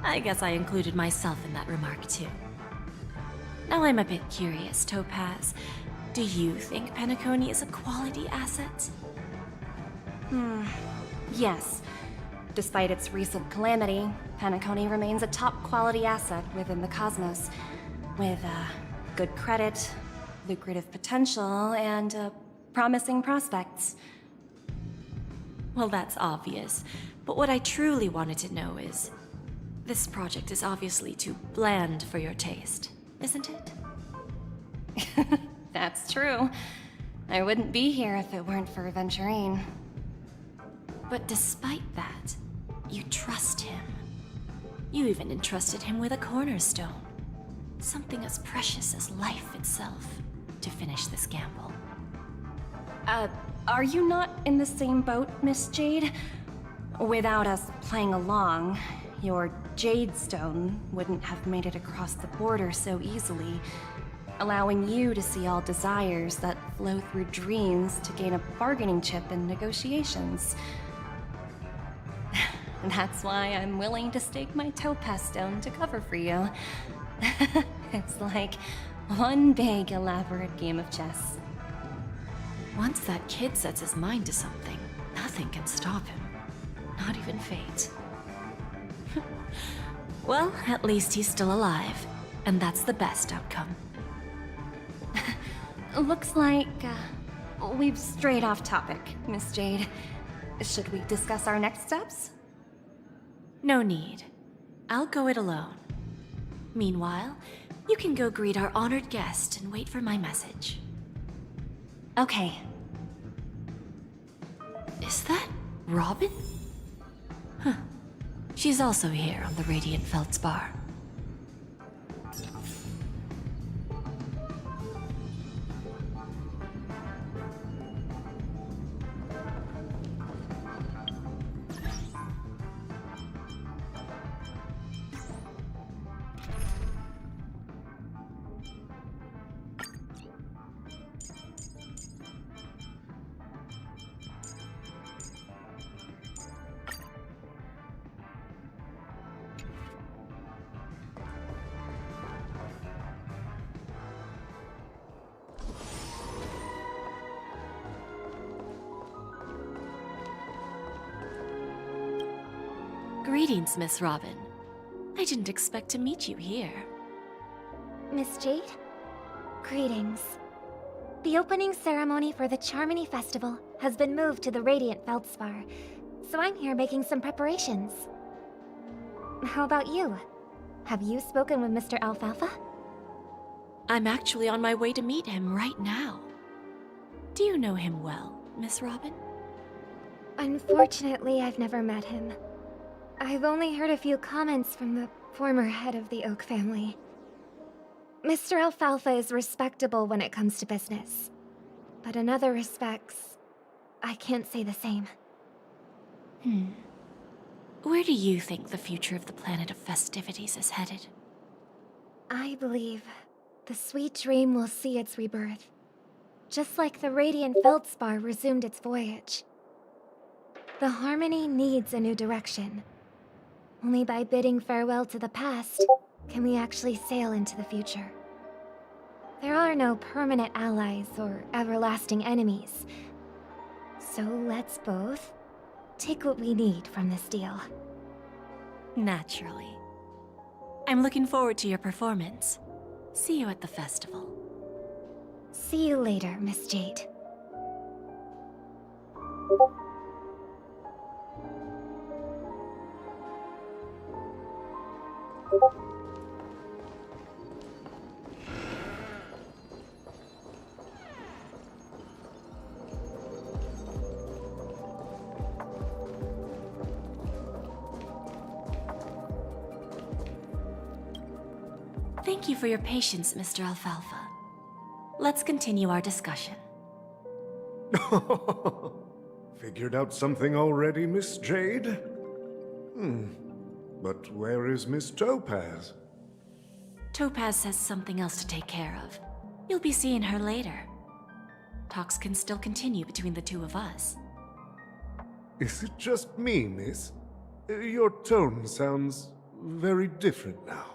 I guess I included myself in that remark too. Now I'm a bit curious, Topaz. Do you think penacony is a quality asset? Yes. Despite its recent calamity, penacony remains a top-quality asset within the cosmos, with good credit, lucrative potential, and promising prospects. Well, that's obvious, but what I truly wanted to know is, This project is obviously too bland for your taste, isn't it? That's true. I wouldn't be here if it weren't for Aventurine. But despite that, you trust him. You even entrusted him with a cornerstone. Something as precious as life itself, to finish this gamble. Are you not in the same boat, Miss Jade? Without us playing along, your Jade Stone wouldn't have made it across the border so easily, allowing you to see all desires that flow through dreams to gain a bargaining chip in negotiations. That's why I'm willing to stake my topaz stone to cover for you. It's like one big, elaborate game of chess. Once that kid sets his mind to something, nothing can stop him. Not even fate. Well, at least he's still alive, and that's the best outcome. Looks like we've strayed off topic, Miss Jade. Should we discuss our next steps? No need. I'll go it alone. Meanwhile, you can go greet our honored guest and wait for my message. Okay. Is that Robin? Huh. She's also here on the Radiant Feldspar. Greetings, Miss Robin. I didn't expect to meet you here. Miss Jade? Greetings. The opening ceremony for the Charmony Festival has been moved to the Radiant Feldspar, so I'm here making some preparations. How about you? Have you spoken with Mr. Alfalfa? I'm actually on my way to meet him right now. Do you know him well, Miss Robin? Unfortunately, I've never met him. I've only heard a few comments from the former head of the Oak family. Mr. Alfalfa is respectable when it comes to business, but in other respects, I can't say the same. Where do you think the future of the planet of festivities is headed? I believe the sweet dream will see its rebirth, just like the Radiant Feldspar resumed its voyage. The Harmony needs a new direction. Only by bidding farewell to the past can we actually sail into the future. There are no permanent allies or everlasting enemies. So let's both take what we need from this deal. Naturally. I'm looking forward to your performance. See you at the festival. See you later, Miss Jade. Thank you for your patience, Mr. Alfalfa. Let's continue our discussion. Figured out something already, Miss Jade? But where is Miss Topaz? Topaz has something else to take care of. You'll be seeing her later. Talks can still continue between the two of us. Is it just me, miss? Your tone sounds very different now.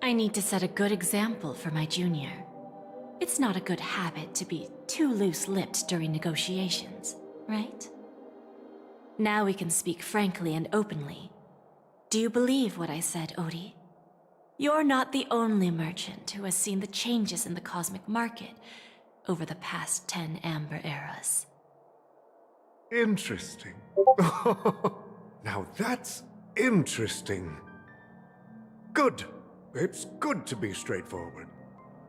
I need to set a good example for my junior. It's not a good habit to be too loose-lipped during negotiations, right? Now we can speak frankly and openly. Do you believe what I said, Odie? You're not the only merchant who has seen the changes in the cosmic market over the past 10 Amber eras. Interesting. Now that's interesting. Good. It's good to be straightforward.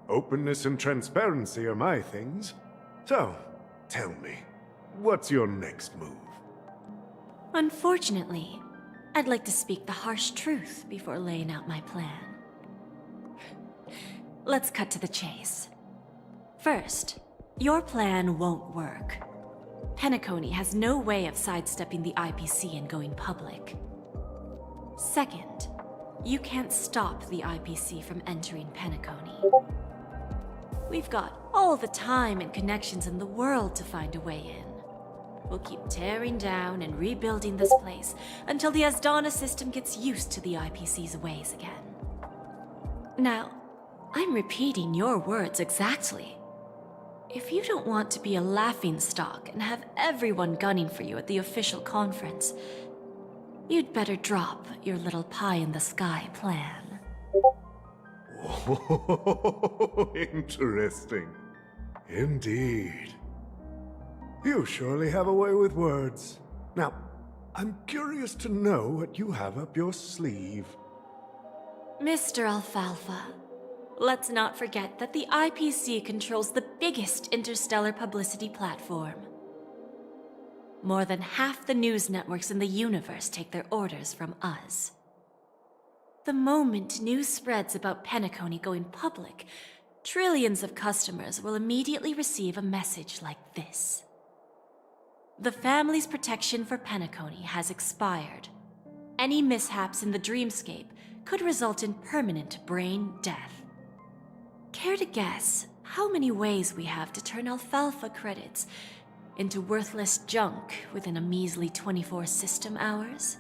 Openness and transparency are my things. So, tell me, what's your next move? Unfortunately, I'd like to speak the harsh truth before laying out my plan. Let's cut to the chase. First, your plan won't work. Penacony has no way of sidestepping the IPC and going public. Second, you can't stop the IPC from entering Penacony. We've got all the time and connections in the world to find a way in. We'll keep tearing down and rebuilding this place until the Asdana system gets used to the IPC's ways again. Now, I'm repeating your words exactly. If you don't want to be a laughingstock and have everyone gunning for you at the official conference, you'd better drop your little pie-in-the-sky plan. Oh, interesting. Indeed. You surely have a way with words. Now, I'm curious to know what you have up your sleeve. Mr. Alfalfa, let's not forget that the IPC controls the biggest interstellar publicity platform. More than half the news networks in the universe take their orders from us. The moment news spreads about Penacony going public, trillions of customers will immediately receive a message like this. The family's protection for Penacony has expired. Any mishaps in the dreamscape could result in permanent brain death. Care to guess how many ways we have to turn Alfalfa credits into worthless junk within a measly 24 system hours?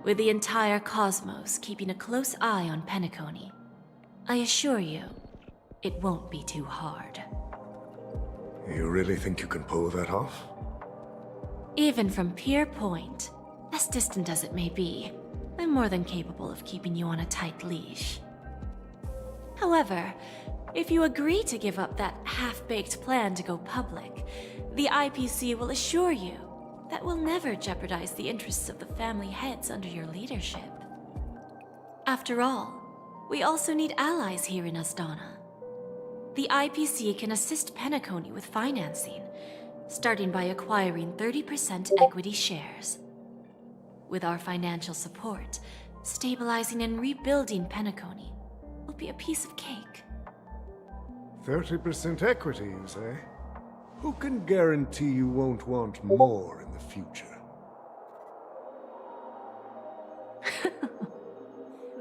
With the entire cosmos keeping a close eye on Penacony, I assure you, it won't be too hard. You really think you can pull that off? Even from Pier Point, as distant as it may be, I'm more than capable of keeping you on a tight leash. However, if you agree to give up that half-baked plan to go public, the IPC will assure you that we'll never jeopardize the interests of the family heads under your leadership. After all, we also need allies here in Asdana. The IPC can assist Penacony with financing, starting by acquiring 30% equity shares. With our financial support, stabilizing and rebuilding Penacony will be a piece of cake. 30% equity, you say? Who can guarantee you won't want more in the future?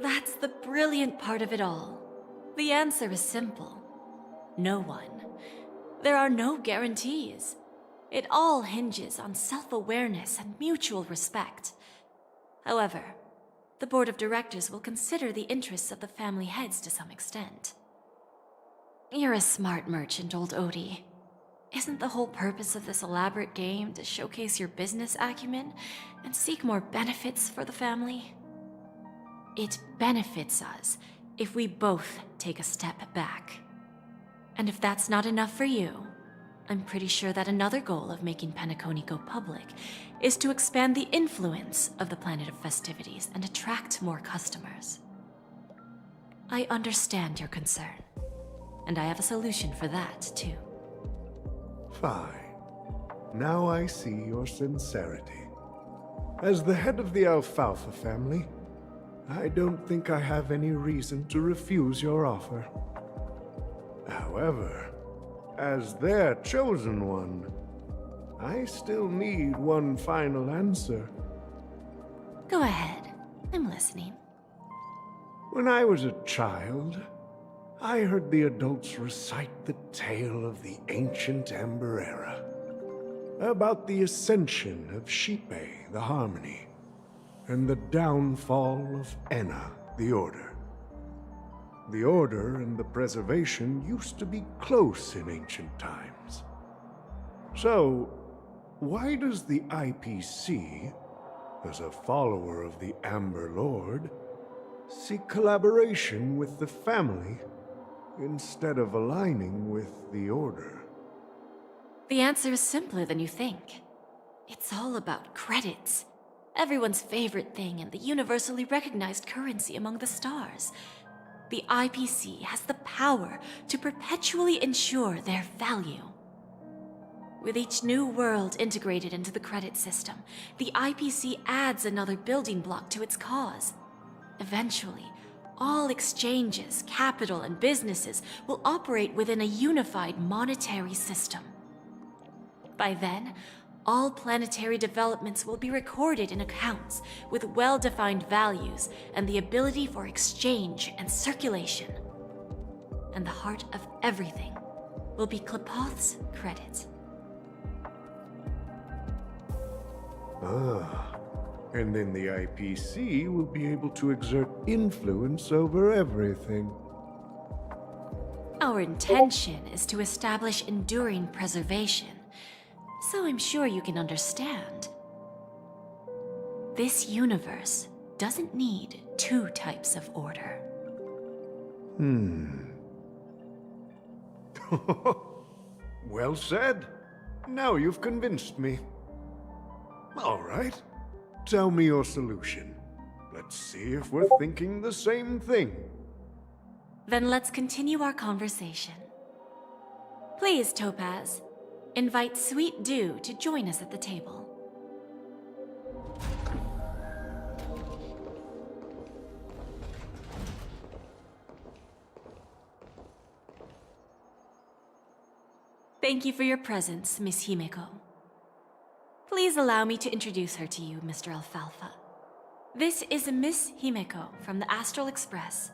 That's the brilliant part of it all. The answer is simple. No one. There are no guarantees. It all hinges on self-awareness and mutual respect. However, the board of directors will consider the interests of the family heads to some extent. You're a smart merchant, old Odie. Isn't the whole purpose of this elaborate game to showcase your business acumen and seek more benefits for the family? It benefits us if we both take a step back. And if that's not enough for you, I'm pretty sure that another goal of making Penacony go public is to expand the influence of the Planet of Festivities and attract more customers. I understand your concern, and I have a solution for that, too. Fine. Now I see your sincerity. As the head of the Alfalfa family, I don't think I have any reason to refuse your offer. However, as their chosen one, I still need one final answer. Go ahead. I'm listening. When I was a child, I heard the adults recite the tale of the ancient Amber Era, about the ascension of Shipe, the Harmony, and the downfall of Enna, the Order. The Order and the Preservation used to be close in ancient times. So, why does the IPC, as a follower of the Amber Lord, seek collaboration with the family instead of aligning with the Order? The answer is simpler than you think. It's all about credits. everyone's favorite thing and the universally recognized currency among the stars. The IPC has the power to perpetually ensure their value. With each new world integrated into the credit system, the IPC adds another building block to its cause. Eventually, all exchanges, capital, and businesses will operate within a unified monetary system. By then, all planetary developments will be recorded in accounts with well-defined values and the ability for exchange and circulation. And the heart of everything will be Klepoth's credit. Ah, and then the IPC will be able to exert influence over everything. Our intention is to establish enduring preservation, so I'm sure you can understand. This universe doesn't need two types of order. Well said. Now you've convinced me. All right. Tell me your solution. Let's see if we're thinking the same thing. Then let's continue our conversation. Please, Topaz, invite Sweet Dew to join us at the table. Thank you for your presence, Miss Himeko. Please allow me to introduce her to you, Mr. Alfalfa. This is Miss Himeko from the Astral Express,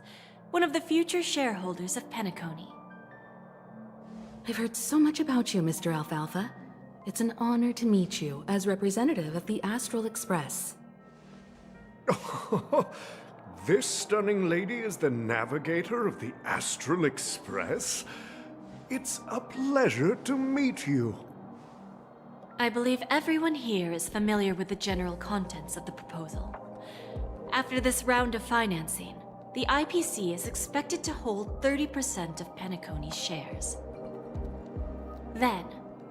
one of the future shareholders of Penacony. I've heard so much about you, Mr. Alfalfa. It's an honor to meet you as representative of the Astral Express. This stunning lady is the navigator of the Astral Express? It's a pleasure to meet you. I believe everyone here is familiar with the general contents of the proposal. After this round of financing, the IPC is expected to hold 30% of Penacony's shares. Then,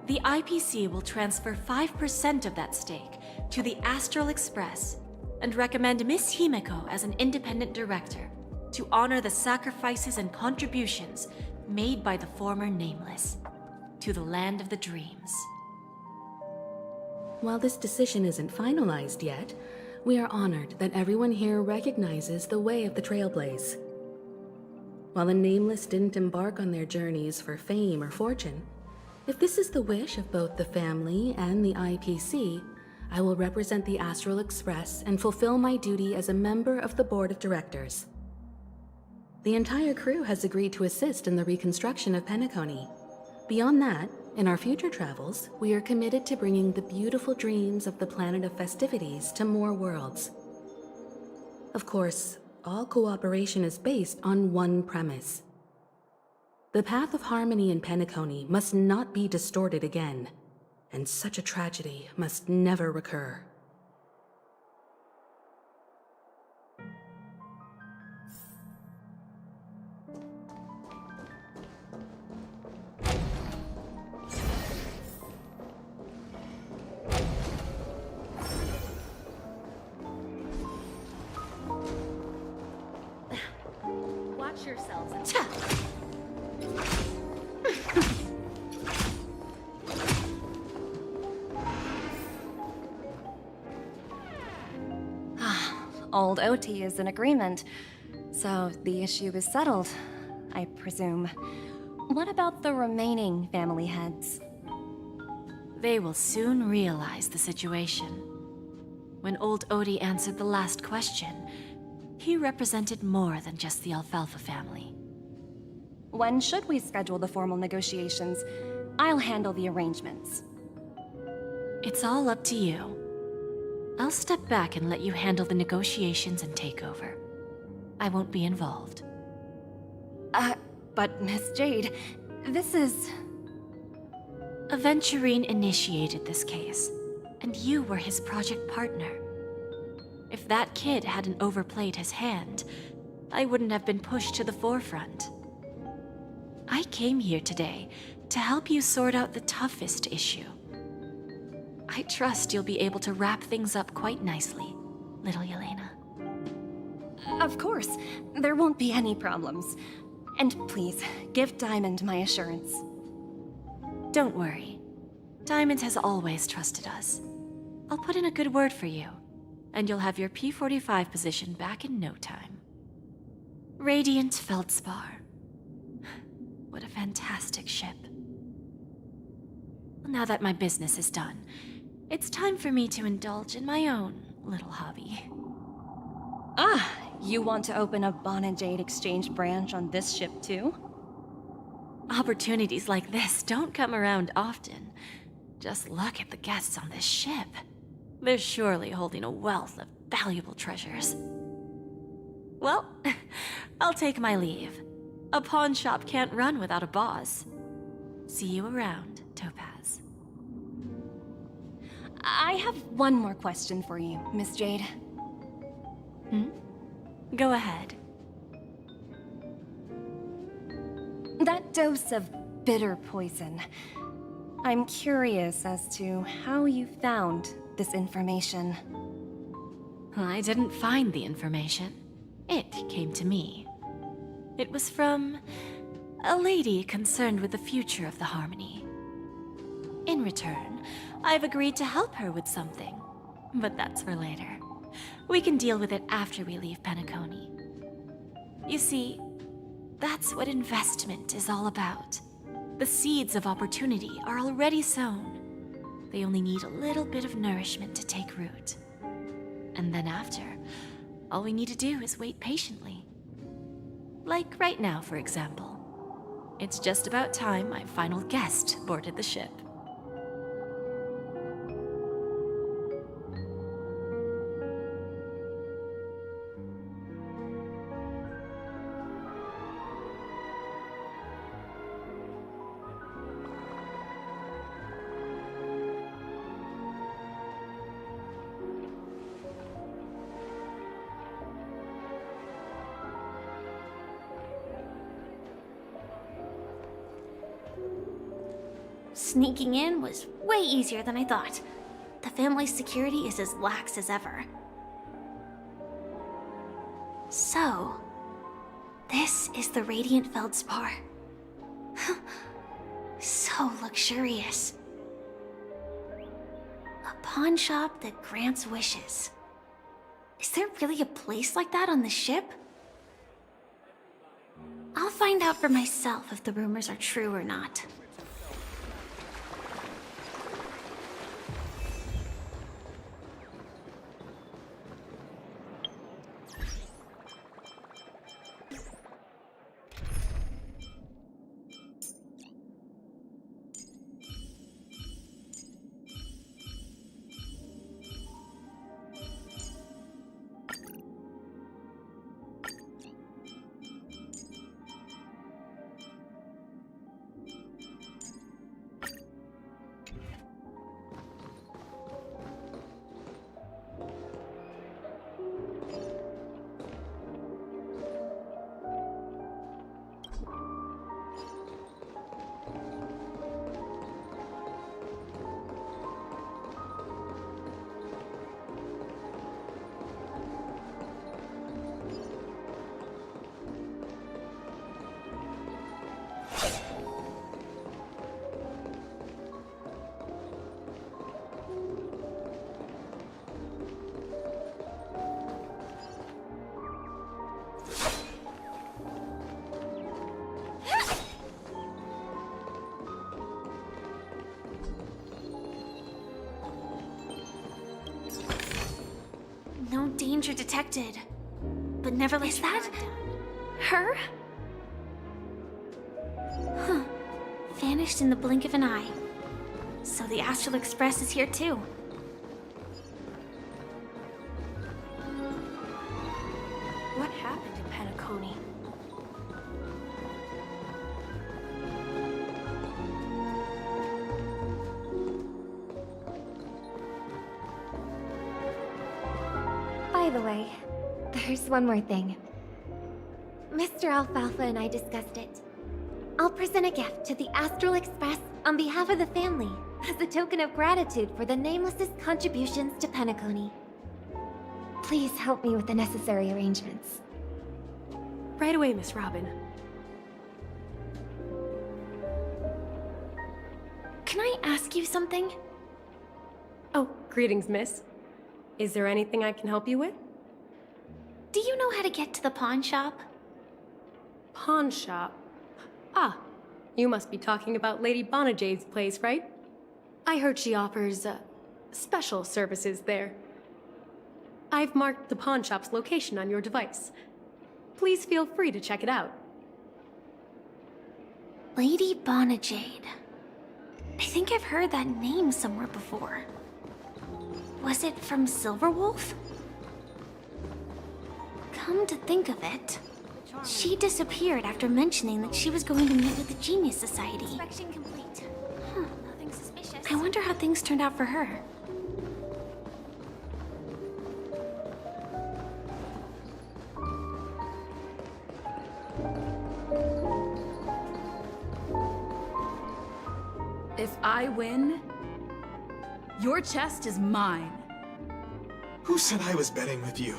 the IPC will transfer 5% of that stake to the Astral Express and recommend Miss Himeko as an independent director to honor the sacrifices and contributions made by the former Nameless to the land of the dreams. While this decision isn't finalized yet, we are honored that everyone here recognizes the way of the Trailblaze. While the Nameless didn't embark on their journeys for fame or fortune, if this is the wish of both the family and the IPC, I will represent the Astral Express and fulfill my duty as a member of the board of directors. The entire crew has agreed to assist in the reconstruction of Penacony. Beyond that, in our future travels, we are committed to bringing the beautiful dreams of the planet of festivities to more worlds. Of course, all cooperation is based on one premise. The path of harmony in Penacony must not be distorted again, and such a tragedy must never recur. Watch yourselves and... Old OT is in agreement, so the issue is settled, I presume. What about the remaining family heads? They will soon realize the situation. When old Odie answered the last question, he represented more than just the Alfalfa family. When should we schedule the formal negotiations? I'll handle the arrangements. It's all up to you. I'll step back and let you handle the negotiations and takeover. I won't be involved. But Miss Jade, this is... Aventurine initiated this case, and you were his project partner. If that kid hadn't overplayed his hand, I wouldn't have been pushed to the forefront. I came here today to help you sort out the toughest issue. I trust you'll be able to wrap things up quite nicely, little Yelena. Of course, there won't be any problems. And please, give Diamond my assurance. Don't worry. Diamond has always trusted us. I'll put in a good word for you, and you'll have your P-45 position back in no time. Radiant Feldspar. What a fantastic ship. Now that my business is done, it's time for me to indulge in my own little hobby. Ah, you want to open a Bon and Jade exchange branch on this ship too? Opportunities like this don't come around often. Just look at the guests on this ship. They're surely holding a wealth of valuable treasures. Well, I'll take my leave. A pawn shop can't run without a boss. See you around, Topaz. I have one more question for you, Miss Jade. Go ahead. That dose of bitter poison. I'm curious as to how you found this information. I didn't find the information. It came to me. It was from a lady concerned with the future of the Harmony. In return, I've agreed to help her with something. But that's for later. We can deal with it after we leave Penacony. You see, that's what investment is all about. The seeds of opportunity are already sown. They only need a little bit of nourishment to take root. And then after, all we need to do is wait patiently. Like right now, for example. It's just about time my final guest boarded the ship. Sneaking in was way easier than I thought. The family's security is as lax as ever. So, this is the Radiant Feldspar. So luxurious. A pawn shop that grants wishes. Is there really a place like that on the ship? I'll find out for myself if the rumors are true or not. No danger detected. But never let Is that her? Huh. Vanished in the blink of an eye. So the Astral Express is here too. What happened in Penacony? By the way, there's one more thing. Mr. Alfalfa and I discussed it. I'll present a gift to the Astral Express on behalf of the family. as a token of gratitude for the Nameless's contributions to Penacony. Please help me with the necessary arrangements. Right away, Miss Robin. Can I ask you something? Oh, greetings, miss. Is there anything I can help you with? Do you know how to get to the pawn shop? Pawn shop? Ah, you must be talking about Lady Bonajade's place, right? I heard she offers, special services there. I've marked the pawn shop's location on your device. Please feel free to check it out. Lady Bonajade. I think I've heard that name somewhere before. Was it from Silverwolf? Come to think of it, she disappeared after mentioning that she was going to meet with the Genius Society. Inspection complete. Nothing suspicious. I wonder how things turned out for her. If I win, your chest is mine. Who said I was betting with you?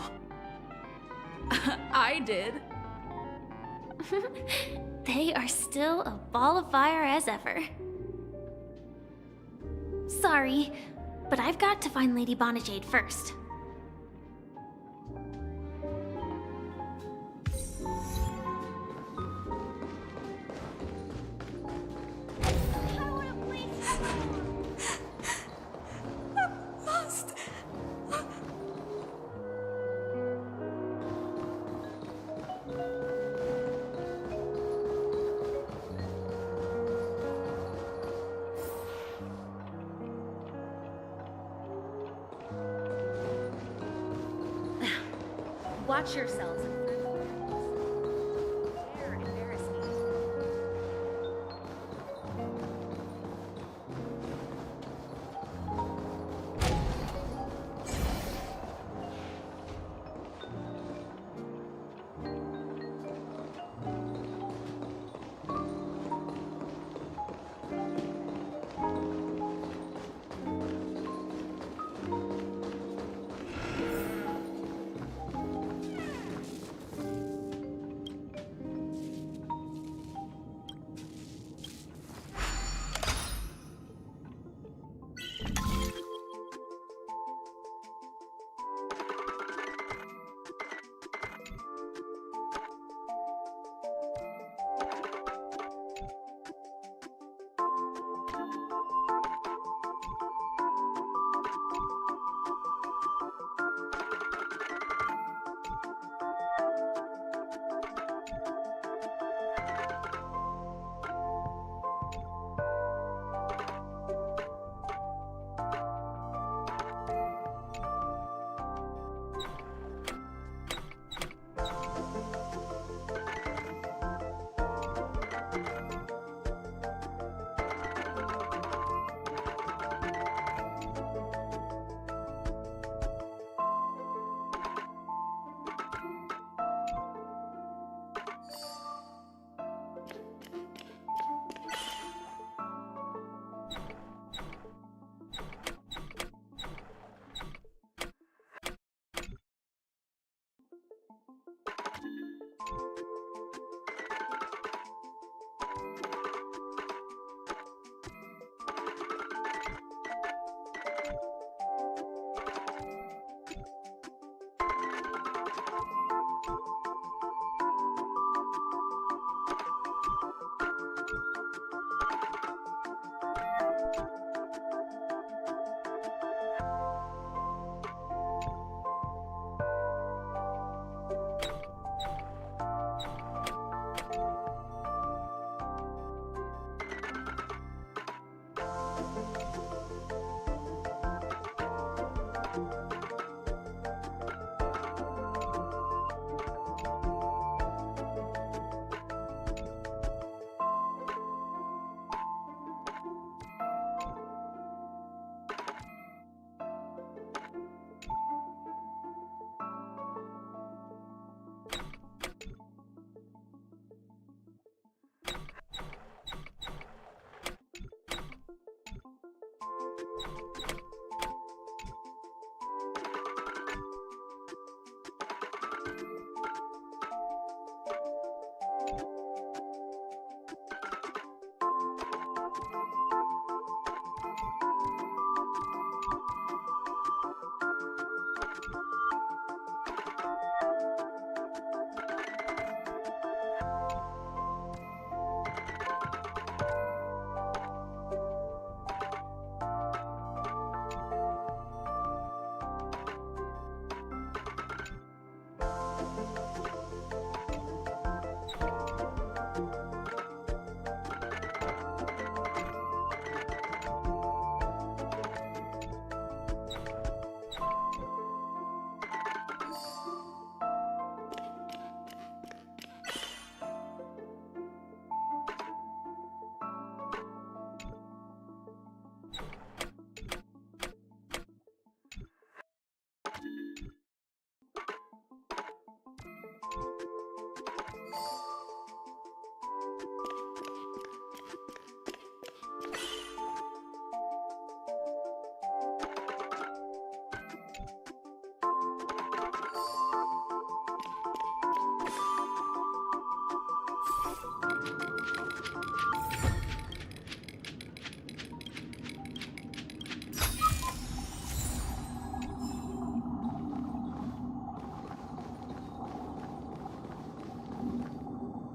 I did. They are still a ball of fire as ever. Sorry, but I've got to find Lady Bonajade first. Watch yourselves.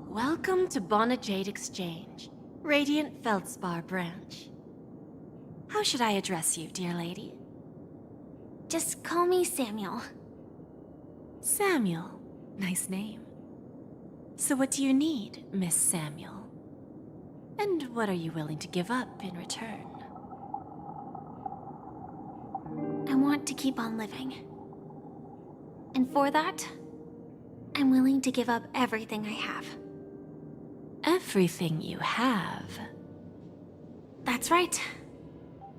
Welcome to Bonajade Exchange, Radiant Feldspar branch. How should I address you, dear lady? Just call me Samuel. Samuel. Nice name. So what do you need, Miss Samuel? And what are you willing to give up in return? I want to keep on living. And for that, I'm willing to give up everything I have. Everything you have? That's right.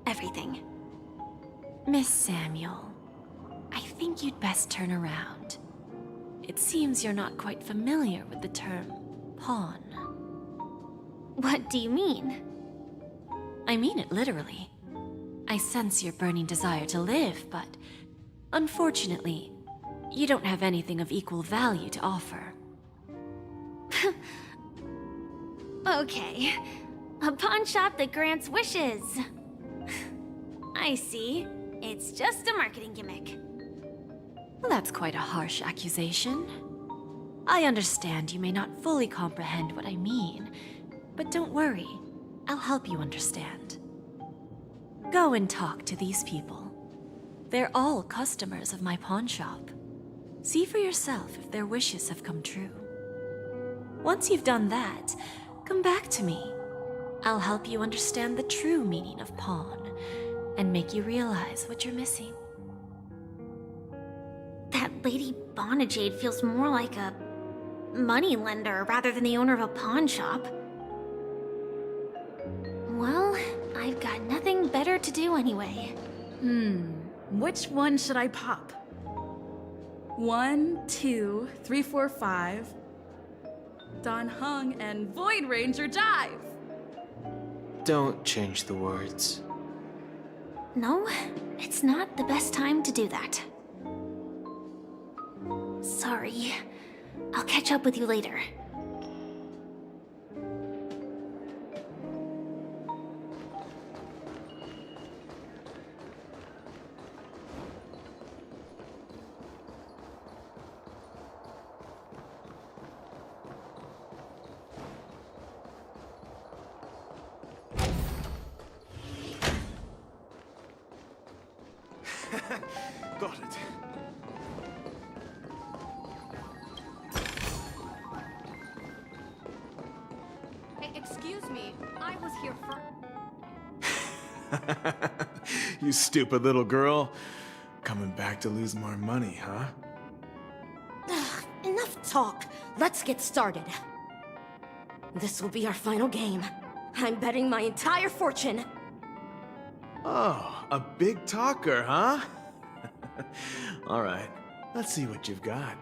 Everything. Miss Samuel, I think you'd best turn around. It seems you're not quite familiar with the term pawn. What do you mean? I mean it literally. I sense your burning desire to live, but unfortunately, you don't have anything of equal value to offer. Okay. A pawn shop that grants wishes. I see. It's just a marketing gimmick. Well, that's quite a harsh accusation. I understand you may not fully comprehend what I mean, but don't worry. I'll help you understand. Go and talk to these people. They're all customers of my pawn shop. See for yourself if their wishes have come true. Once you've done that, come back to me. I'll help you understand the true meaning of pawn and make you realize what you're missing. That Lady Bonajade feels more like a money lender rather than the owner of a pawn shop. Well, I've got nothing better to do anyway. Which one should I pop? 1, 2, 3, 4, 5. Dan Heng and Void Ranger Jive! Don't change the words. No, it's not the best time to do that. Sorry. I'll catch up with you later. Got it. Hey, excuse me. I was here for... You stupid little girl. Coming back to lose more money, huh? Enough talk. Let's get started. This will be our final game. I'm betting my entire fortune. Oh, a big talker, huh? All right, let's see what you've got.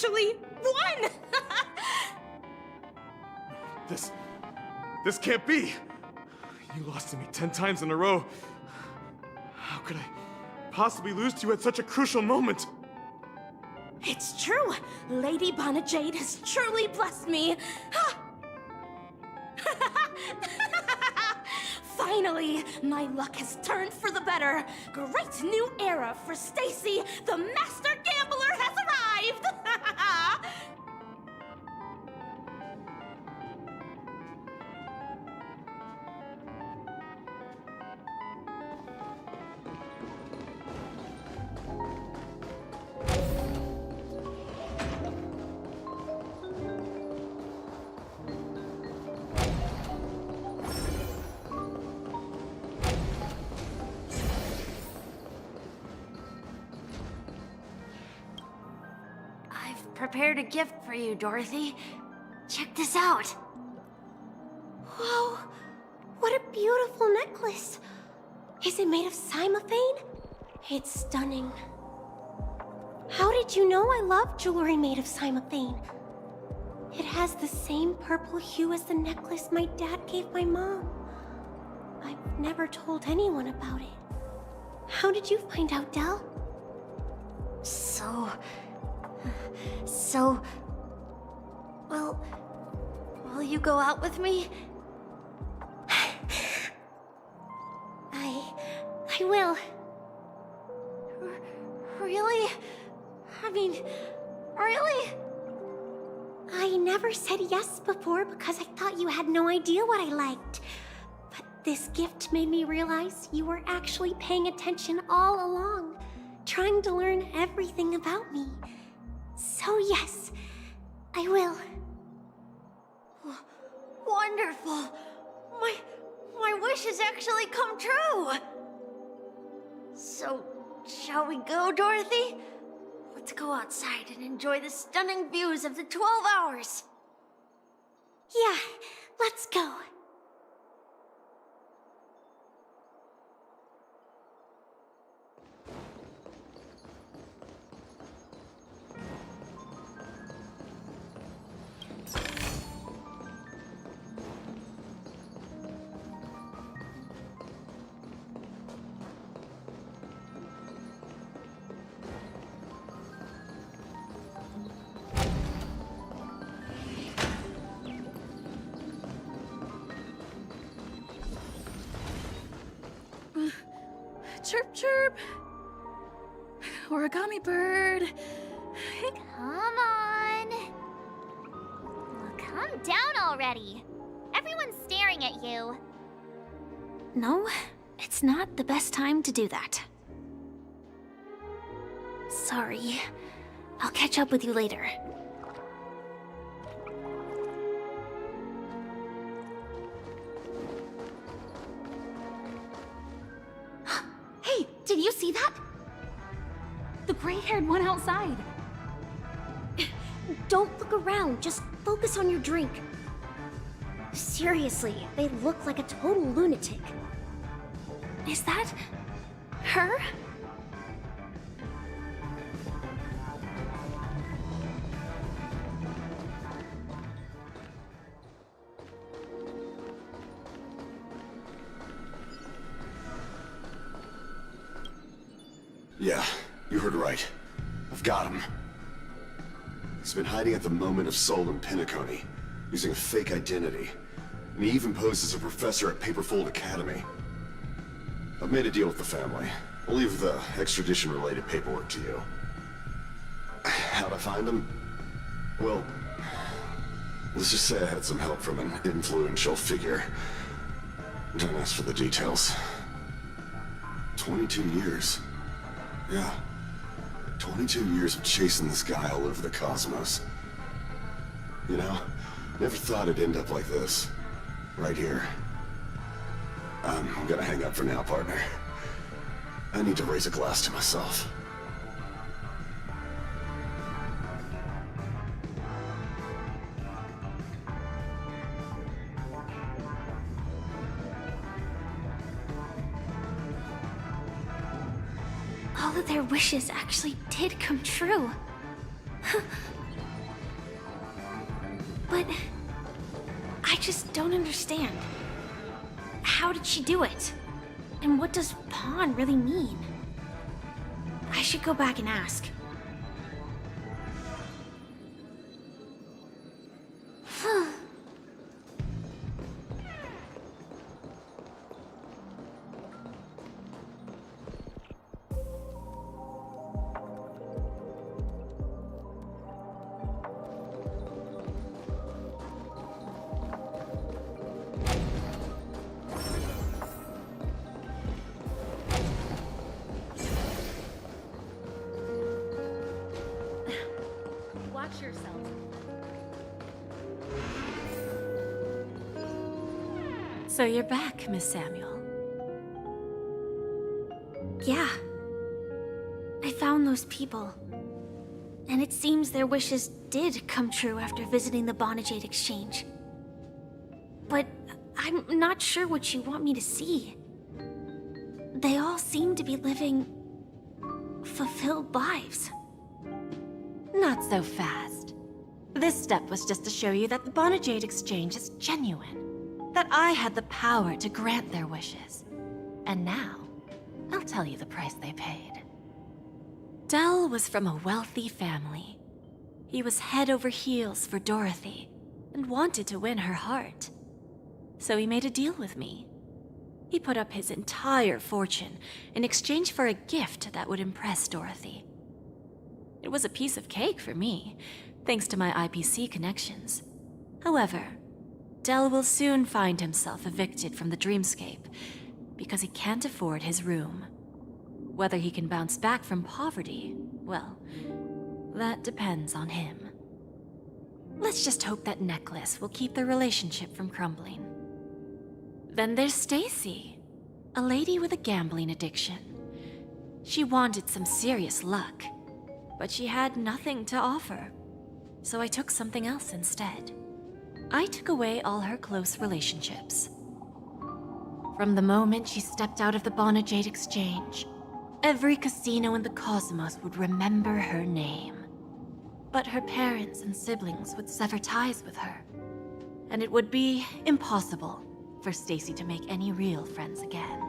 actually won! This can't be! You lost to me 10 times in a row. How could I possibly lose to you at such a crucial moment? It's true! Lady Bonajade has truly blessed me! Finally, my luck has turned for the better. Great new era for Stacy. The Master Gambler has arrived! Prepared a gift for you, Dorothy. Check this out. Whoa! What a beautiful necklace! Is it made of cymophane? It's stunning. How did you know I love jewelry made of cymophane? It has the same purple hue as the necklace my dad gave my mom. I've never told anyone about it. How did you find out, Del? Well, will you go out with me? I will. Really? I mean, really? I never said yes before because I thought you had no idea what I liked. But this gift made me realize you were actually paying attention all along, trying to learn everything about me. So yes, I will. Wonderful. My wish has actually come true. So, shall we go, Dorothy? Let's go outside and enjoy the stunning views of the 12 hours. Yeah, let's go. Chirp, chirp. Origami bird. Come on. Well, calm down already. Everyone's staring at you. No, it's not the best time to do that. Sorry. I'll catch up with you later. Hey, did you see that? The gray-haired one outside. Don't look around, just focus on your drink. Seriously, they look like a total lunatic. Is that her? Yeah, you heard right. I've got him. He's been hiding at the moment of soul in Penacony, using a fake identity. And he even posed as a professor at Paperfold Academy. I've made a deal with the family. I'll leave the extradition-related paperwork to you. How'd I find him? Well, let's just say I had some help from an influential figure. Don't ask for the details. 22 years. Yeah. 22 years of chasing this guy all over the cosmos. You know, never thought it'd end up like this. Right here. I'm gonna hang up for now, partner. I need to raise a glass to myself. All of their wishes actually did come true. But I just don't understand. How did she do it? And what does pawn really mean? I should go back and ask. Watch yourself. So you're back, Miss Samuel. Yeah. I found those people. And it seems their wishes did come true after visiting the Bonajade Exchange. But I'm not sure what you want me to see. They all seem to be living fulfilled lives. Not so fast. This step was just to show you that the Bonajade Exchange is genuine. That I had the power to grant their wishes. And now, I'll tell you the price they paid. Dell was from a wealthy family. He was head over heels for Dorothy and wanted to win her heart. So he made a deal with me. He put up his entire fortune in exchange for a gift that would impress Dorothy. It was a piece of cake for me, thanks to my IPC connections. However, Dell will soon find himself evicted from the dreamscape because he can't afford his room. Whether he can bounce back from poverty, well, that depends on him. Let's just hope that necklace will keep their relationship from crumbling. Then there's Stacy, a lady with a gambling addiction. She wanted some serious luck, but she had nothing to offer, so I took something else instead. I took away all her close relationships. From the moment she stepped out of the Bonajade Exchange, every casino in the cosmos would remember her name. But her parents and siblings would sever ties with her, and it would be impossible for Stacy to make any real friends again.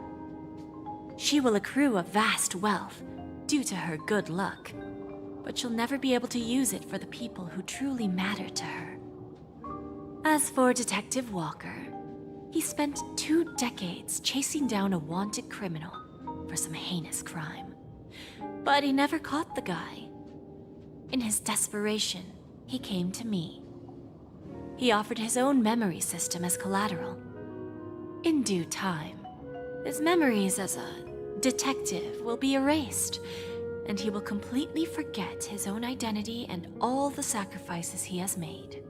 She will accrue a vast wealth due to her good luck, but she'll never be able to use it for the people who truly matter to her. As for Detective Walker, he spent 2 decades chasing down a wanted criminal for some heinous crime. But he never caught the guy. In his desperation, he came to me. He offered his own memory system as collateral. In due time, his memories as a detective will be erased, and he will completely forget his own identity and all the sacrifices he has made.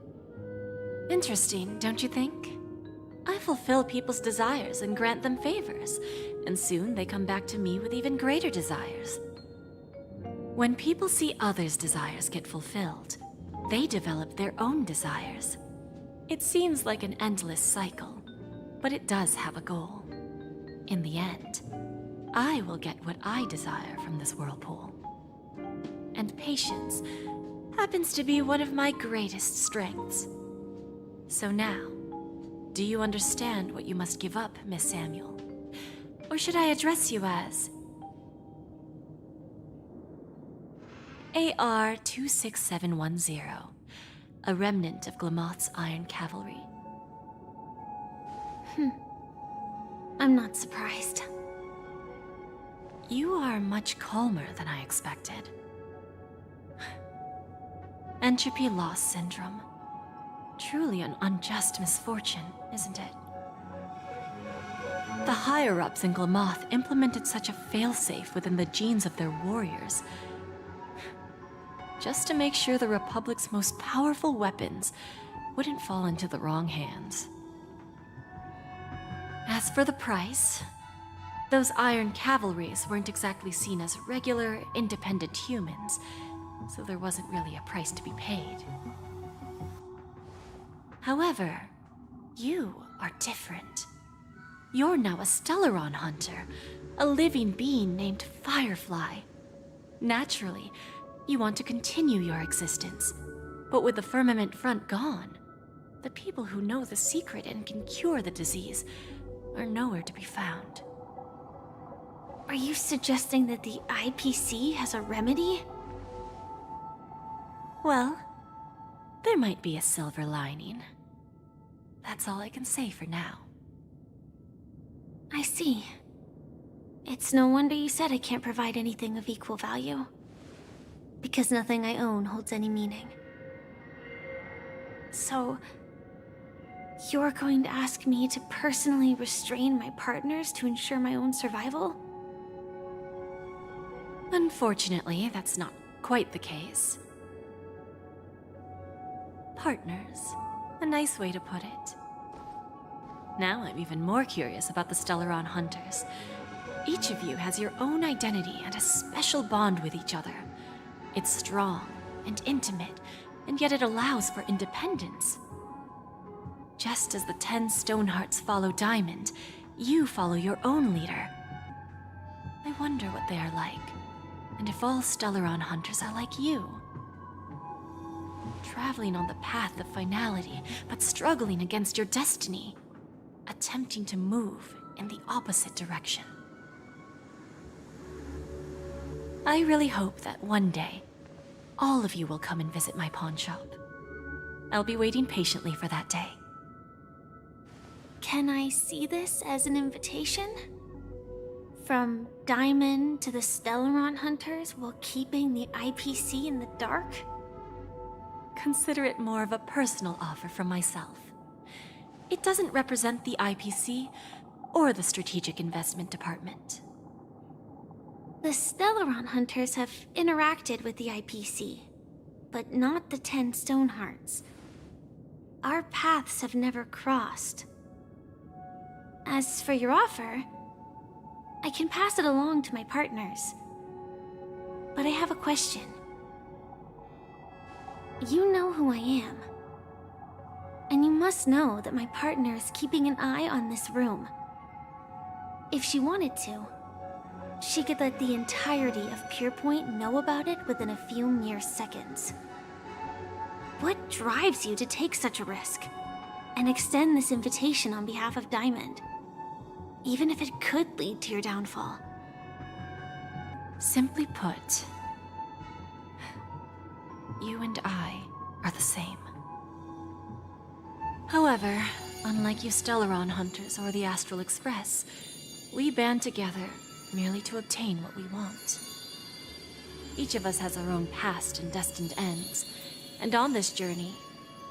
Interesting, don't you think? I fulfill people's desires and grant them favors, and soon they come back to me with even greater desires. When people see others' desires get fulfilled, they develop their own desires. It seems like an endless cycle, but it does have a goal. In the end, I will get what I desire from this whirlpool. And patience happens to be one of my greatest strengths. So now, do you understand what you must give up, Miss Samuel? Or should I address you as AR-26710, a remnant of Glamoth's Iron Cavalry? I'm not surprised. You are much calmer than I expected. Entropy loss syndrome. Truly an unjust misfortune, isn't it? The higher-ups in Glamoth implemented such a failsafe within the genes of their warriors, just to make sure the Republic's most powerful weapons wouldn't fall into the wrong hands. As for the price, those Iron Cavalries weren't exactly seen as regular, independent humans, so there wasn't really a price to be paid. However, you are different. You're now a Stellaron hunter, a living being named Firefly. Naturally, you want to continue your existence, but with the firmament front gone, the people who know the secret and can cure the disease are nowhere to be found. Are you suggesting that the IPC has a remedy? Well, there might be a silver lining. That's all I can say for now. I see. It's no wonder you said I can't provide anything of equal value. Because nothing I own holds any meaning. So, you're going to ask me to personally restrain my partners to ensure my own survival? Unfortunately, that's not quite the case. Partners. A nice way to put it. Now I'm even more curious about the Stellaron Hunters. Each of you has your own identity and a special bond with each other. It's strong and intimate, and yet it allows for independence. Just as the 10 Stonehearts follow Diamond, you follow your own leader. I wonder what they are like, and if all Stellaron Hunters are like you. Traveling on the path of finality, but struggling against your destiny. Attempting to move in the opposite direction. I really hope that one day, all of you will come and visit my pawn shop. I'll be waiting patiently for that day. Can I see this as an invitation? From Diamond to the Stellaron Hunters while keeping the IPC in the dark? Consider it more of a personal offer from myself. It doesn't represent the IPC or the Strategic Investment Department. The Stellaron Hunters have interacted with the IPC, but not the 10 Stonehearts. Our paths have never crossed. As for your offer, I can pass it along to my partners. But I have a question. You know who I am. And you must know that my partner is keeping an eye on this room. If she wanted to, she could let the entirety of Purepoint know about it within a few mere seconds. What drives you to take such a risk and extend this invitation on behalf of Diamond, even if it could lead to your downfall? Simply put, you and I are the same. However, unlike you Stellaron Hunters or the Astral Express, we band together merely to obtain what we want. Each of us has our own past and destined ends, and on this journey,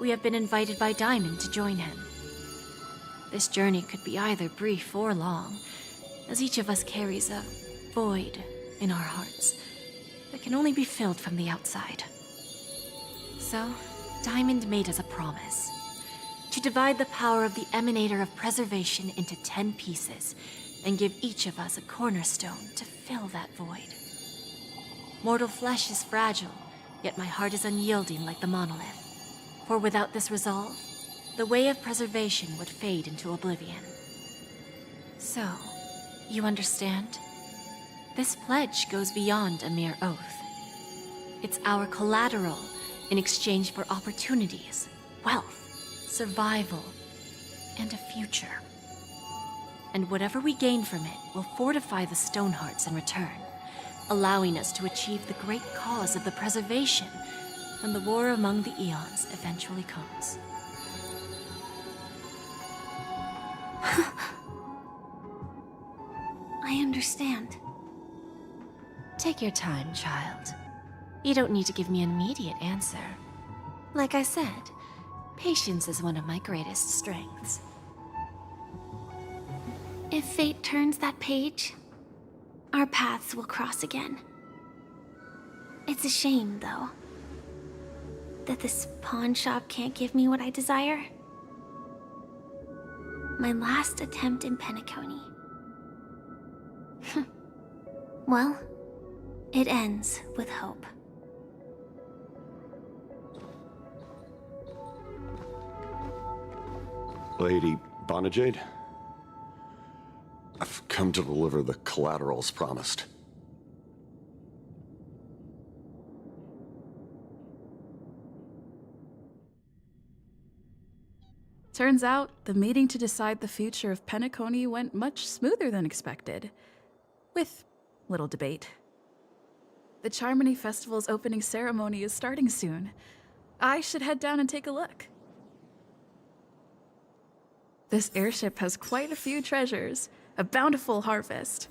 we have been invited by Diamond to join him. This journey could be either brief or long, as each of us carries a void in our hearts that can only be filled from the outside. So, Diamond made us a promise to divide the power of the Emanator of Preservation into 10 pieces and give each of us a cornerstone to fill that void. Mortal flesh is fragile, yet my heart is unyielding like the monolith. For without this resolve, the way of preservation would fade into oblivion. So, you understand? This pledge goes beyond a mere oath. It's our collateral in exchange for opportunities, wealth, survival, and a future. And whatever we gain from it will fortify the Stonehearts in return, allowing us to achieve the great cause of the preservation when the war among the eons eventually comes. I understand. Take your time, child. You don't need to give me an immediate answer. Like I said, patience is one of my greatest strengths. If fate turns that page, our paths will cross again. It's a shame, though, that this pawn shop can't give me what I desire. My last attempt in penacony. Well, it ends with hope. Lady Bonajade? I've come to deliver the collaterals promised. Turns out, the meeting to decide the future of Penacony went much smoother than expected. With little debate. The Charmony Festival's opening ceremony is starting soon. I should head down and take a look. This airship has quite a few treasures, a bountiful harvest.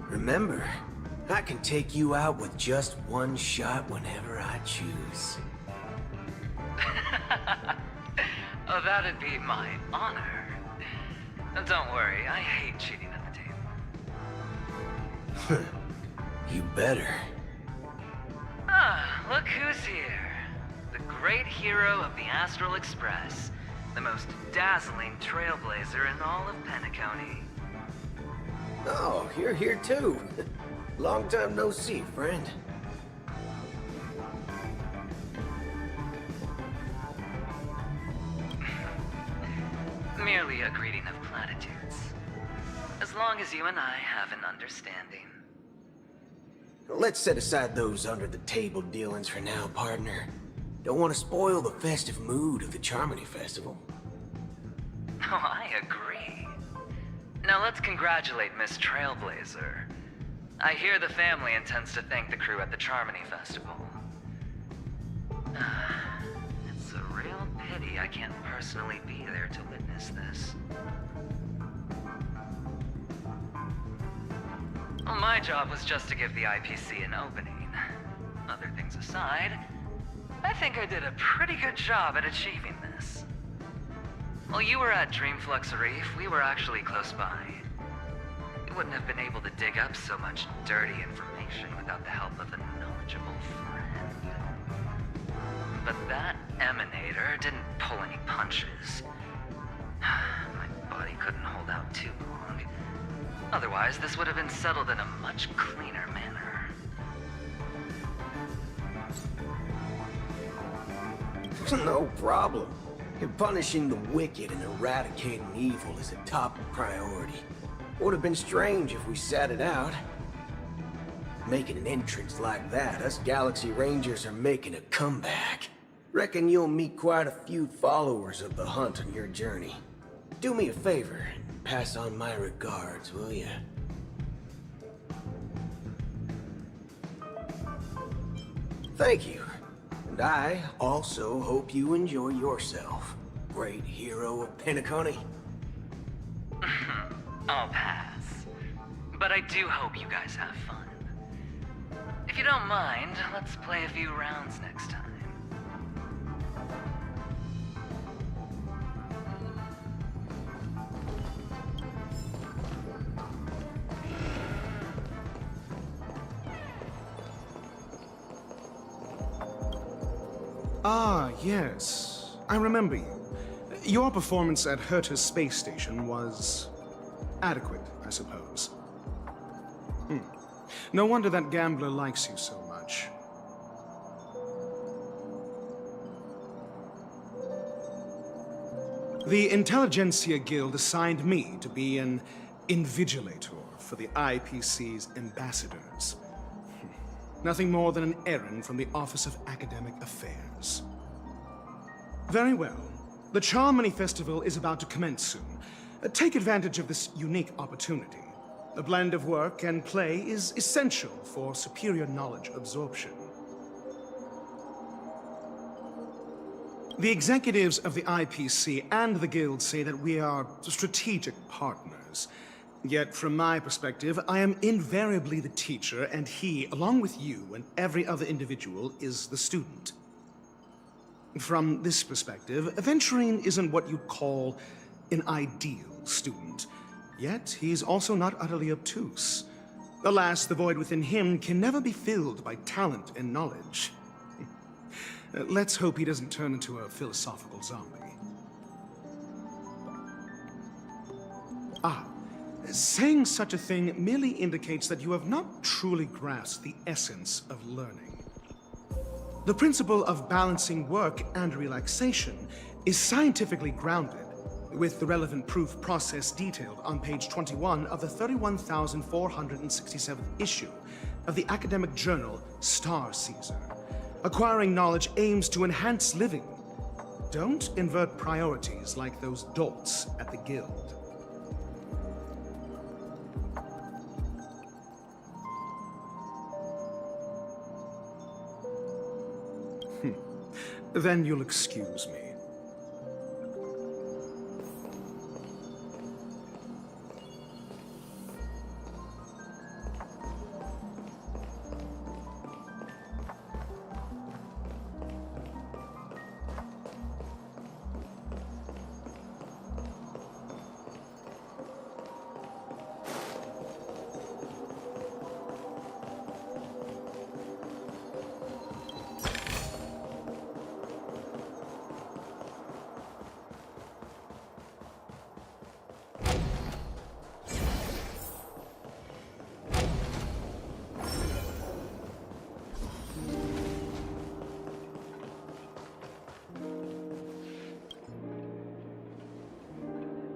Remember, I can take you out with just one shot whenever I choose. Oh, that'd be my honor. Don't worry, I hate cheating at the table. You better. Ah, look who's here. The great hero of the Astral Express. The most dazzling trailblazer in all of Penacony. Oh, you're here too. Long time no see, friend. Merely a greeting of platitudes. As long as you and I have an understanding. Let's set aside those under-the-table dealings for now, partner. Don't want to spoil the festive mood of the Charmony Festival. Oh, I agree. Now let's congratulate Miss Trailblazer. I hear the family intends to thank the crew at the Charmony Festival. It's a real pity I can't personally be there to witness this. Well, my job was just to give the IPC an opening. Other things aside, I think I did a pretty good job at achieving this. While you were at Dreamflux Reef, we were actually close by. We wouldn't have been able to dig up so much dirty information without the help of a knowledgeable friend. But that emanator didn't pull any punches. My body couldn't hold out too long. Otherwise, this would have been settled in a much cleaner manner. No problem. Punishing the wicked and eradicating evil is a top priority. Would have been strange if we sat it out. Making an entrance like that, us Galaxy Rangers are making a comeback. Reckon you'll meet quite a few followers of the hunt on your journey. Do me a favor, and pass on my regards, will ya? Thank you. And I also hope you enjoy yourself, great hero of Penacony. I'll pass. But I do hope you guys have fun. If you don't mind, let's play a few rounds next time. Ah, yes. I remember you. Your performance at Herta's space station was adequate, I suppose. No wonder that gambler likes you so much. The Intelligentsia Guild assigned me to be an invigilator for the IPC's ambassadors. Nothing more than an errand from the Office of Academic Affairs. Very well. The Charmony Festival is about to commence soon. Take advantage of this unique opportunity. A blend of work and play is essential for superior knowledge absorption. The executives of the IPC and the Guild say that we are strategic partners. Yet, from my perspective, I am invariably the teacher, and he, along with you and every other individual, is the student. From this perspective, adventuring isn't what you'd call an ideal student, yet he's also not utterly obtuse. Alas, the void within him can never be filled by talent and knowledge. Let's hope he doesn't turn into a philosophical zombie. Saying such a thing merely indicates that you have not truly grasped the essence of learning. The principle of balancing work and relaxation is scientifically grounded, with the relevant proof process detailed on page 21 of the 31,467th issue of the academic journal Star Caesar. Acquiring knowledge aims to enhance living. Don't invert priorities like those dolts at the guild. Then you'll excuse me.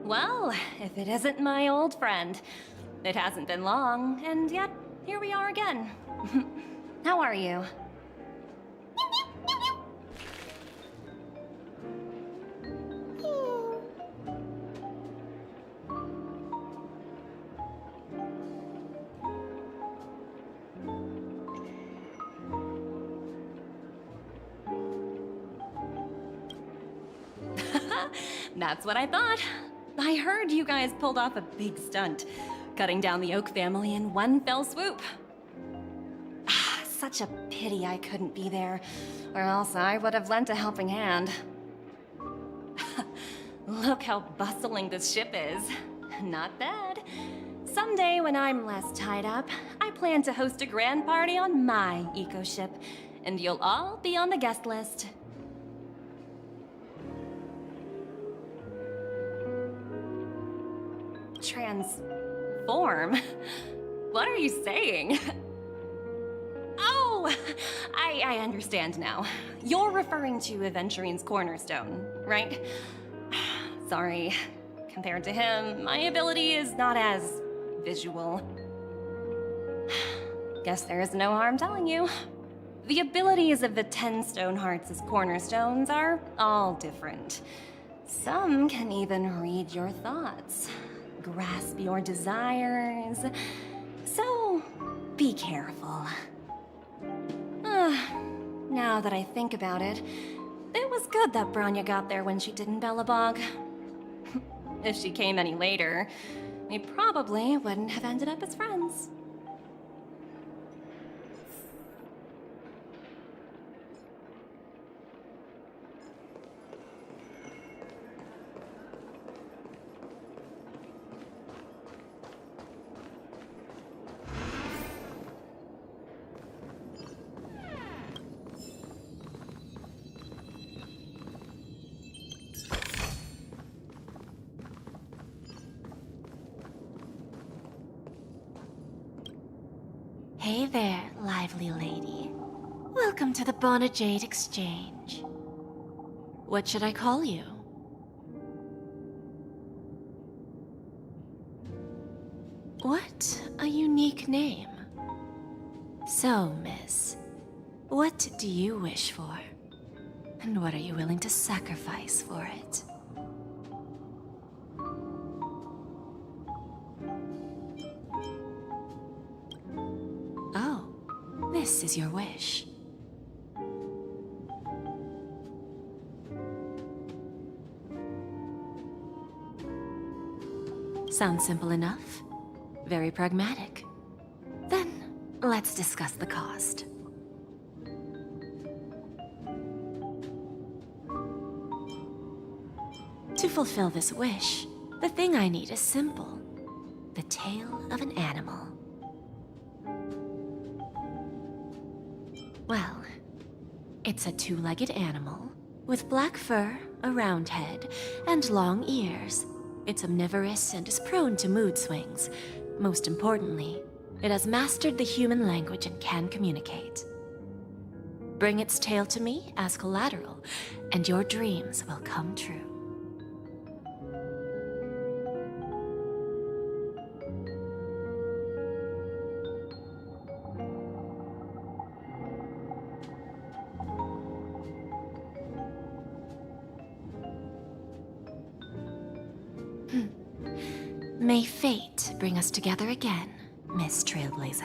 Well, if it isn't my old friend. It hasn't been long, and yet here we are again. How are you? That's what I thought. I heard you guys pulled off a big stunt, cutting down the Oak family in one fell swoop. Such a pity I couldn't be there, or else I would have lent a helping hand. Look how bustling this ship is. Not bad. Someday when I'm less tied up, I plan to host a grand party on my eco-ship, and you'll all be on the guest list. Transform? What are you saying? Oh, I understand now. You're referring to Aventurine's cornerstone, right? Sorry. Compared to him, my ability is not as visual. Guess there is no harm telling you. The abilities of the 10 Stonehearts' cornerstones are all different. Some can even read your thoughts, grasp your desires. So, be careful. Now that I think about it, it was good that Bronya got there when she did in Bellabog. If she came any later, we probably wouldn't have ended up as friends. Hey there, lively lady. Welcome to the Bonajade Exchange. What should I call you? What a unique name. So, miss, what do you wish for? And what are you willing to sacrifice for it? Oh, this is your wish. Sounds simple enough. Very pragmatic. Then, let's discuss the cost. To fulfill this wish, The thing I need is simple. The tail of an animal. Well, it's a two-legged animal with black fur, a round head, and long ears. It's omnivorous and is prone to mood swings. Most importantly, it has mastered the human language and can communicate. Bring its tail to me as collateral, and your dreams will come true. May fate bring us together again, Miss Trailblazer.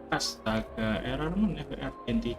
Astaga, error never ending.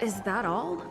Is that all?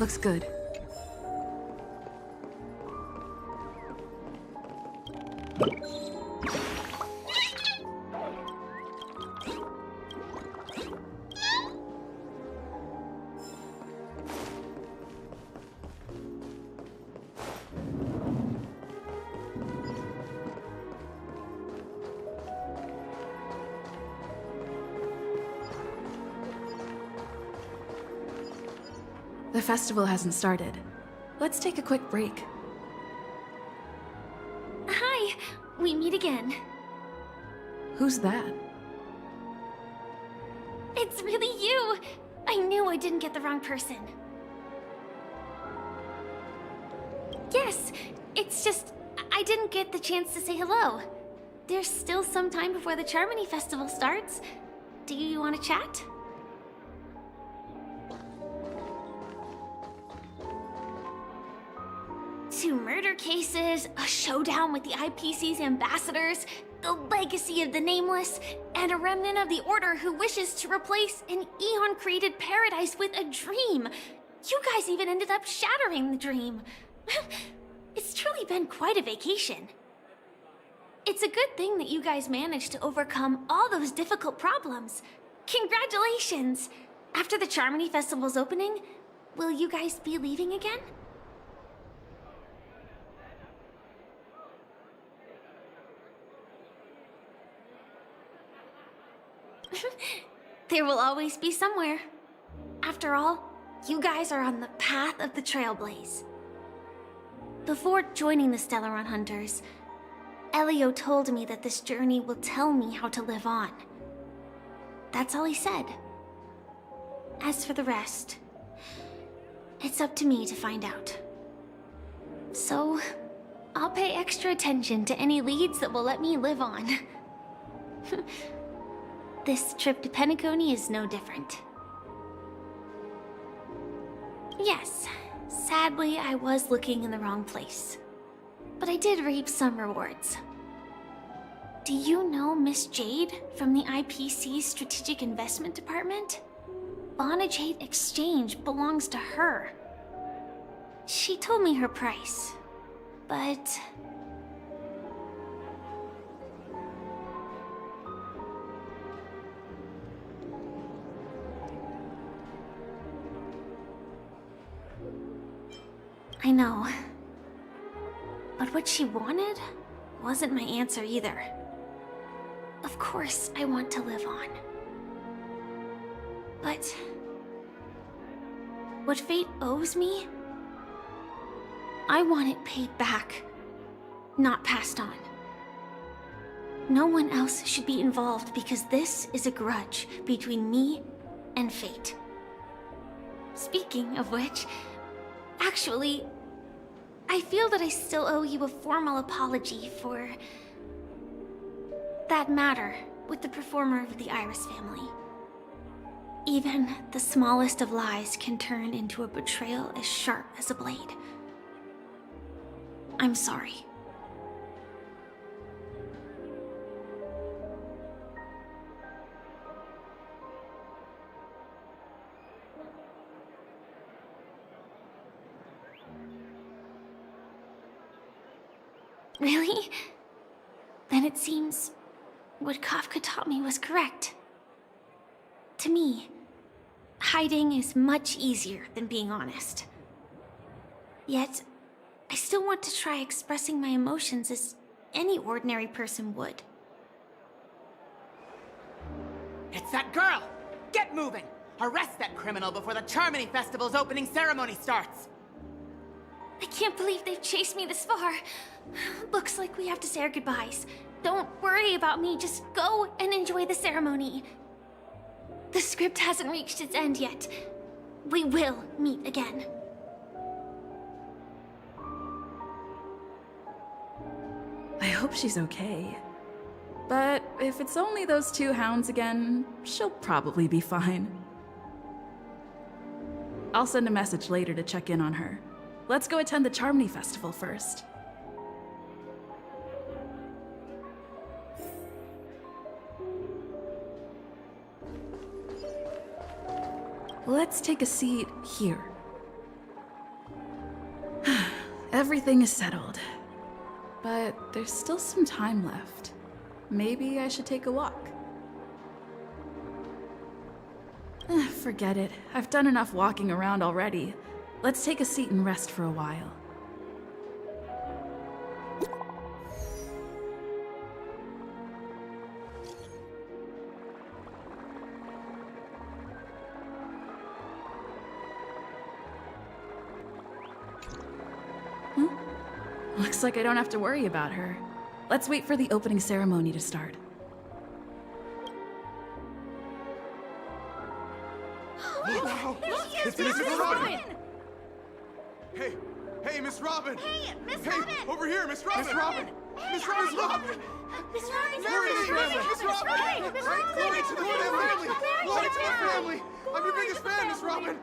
Looks good. The festival hasn't started. Let's take a quick break. Hi, we meet again. Who's that? It's really you! I knew I didn't get the wrong person. Yes, it's just I didn't get the chance to say hello. There's still some time before the Charmony Festival starts. Do you want to chat? Two murder cases, a showdown with the IPC's ambassadors, the legacy of the Nameless, and a remnant of the Order who wishes to replace an Eon-created paradise with a dream. You guys even ended up shattering the dream. It's truly been quite a vacation. It's a good thing that you guys managed to overcome all those difficult problems. Congratulations! After the Charmony Festival's opening, will you guys be leaving again? There will always be somewhere. After all, you guys are on the path of the Trailblaze. Before joining the Stellaron Hunters, Elio told me that this journey will tell me how to live on. That's all he said. As for the rest, it's up to me to find out. So, I'll pay extra attention to any leads that will let me live on. This trip to Penacony is no different. Yes, sadly I was looking in the wrong place. But I did reap some rewards. Do you know Miss Jade from the IPC's Strategic Investment Department? Bonajade Exchange belongs to her. She told me her price, but... I know. But what she wanted wasn't my answer either. Of course, I want to live on. But... what fate owes me? I want it paid back, not passed on. No one else should be involved because this is a grudge between me and fate. Speaking of which, actually, I feel that I still owe you a formal apology for that matter with the performer of the Iris family. Even the smallest of lies can turn into a betrayal as sharp as a blade. I'm sorry. Really? Then it seems what Kafka taught me was correct. To me, hiding is much easier than being honest. Yet, I still want to try expressing my emotions as any ordinary person would. It's that girl! Get moving! Arrest that criminal before the Charmony Festival's opening ceremony starts! I can't believe they've chased me this far. Looks like we have to say our goodbyes. Don't worry about me, just go and enjoy the ceremony. The script hasn't reached its end yet. We will meet again. I hope she's okay. But if it's only those two hounds again, she'll probably be fine. I'll send a message later to check in on her. Let's go attend the Charmony Festival first. Let's take a seat here. everything is settled. But there's still some time left. Maybe I should take a walk. Forget it. I've done enough walking around already. Let's take a seat and rest for a while. Looks like I don't have to worry about her. Let's wait for the opening ceremony to start. Wow! It's Miss Robin! Hey! Hey, Miss Robin! Hey, Miss Hey, Robin! over here, Miss Robin! Miss Robin! Miss Robin! Miss Robin! Miss Robin! Mary, Miss Robin! Miss Robin! Miss Robin! Glory to the family! Glory to the family! I'm your biggest fan, Miss Robin!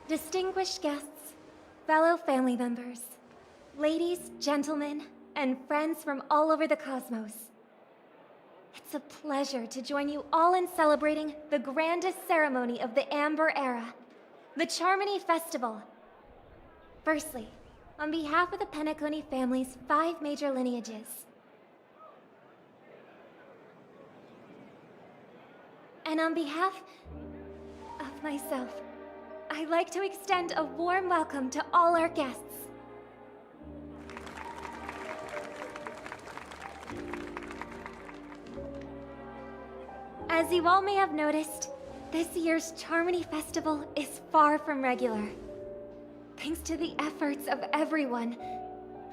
Distinguished guests, fellow family members, ladies, gentlemen, and friends from all over the cosmos. It's a pleasure to join you all in celebrating the grandest ceremony of the Amber Era, the Charmony Festival. Firstly, on behalf of the Penacony family's 5 major lineages, and on behalf of myself, I'd like to extend a warm welcome to all our guests. As you all may have noticed, this year's Charmony Festival is far from regular. Thanks to the efforts of everyone,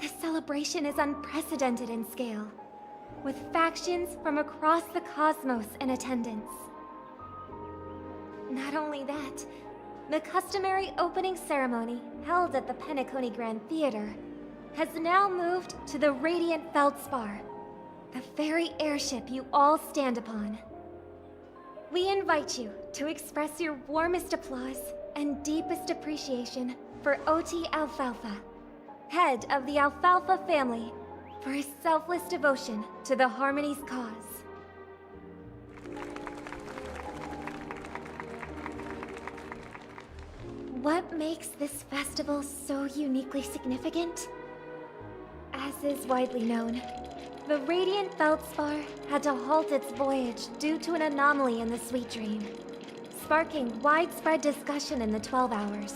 the celebration is unprecedented in scale, with factions from across the cosmos in attendance. Not only that, the customary opening ceremony held at the Penacony Grand Theater has now moved to the Radiant Feldspar, the very airship you all stand upon. We invite you to express your warmest applause and deepest appreciation for OT Alfalfa, head of the Alfalfa family, for his selfless devotion to the Harmony's cause. What makes this festival so uniquely significant? As is widely known, the Radiant Feldspar had to halt its voyage due to an anomaly in the Sweet Dream, sparking widespread discussion in the 12 Hours.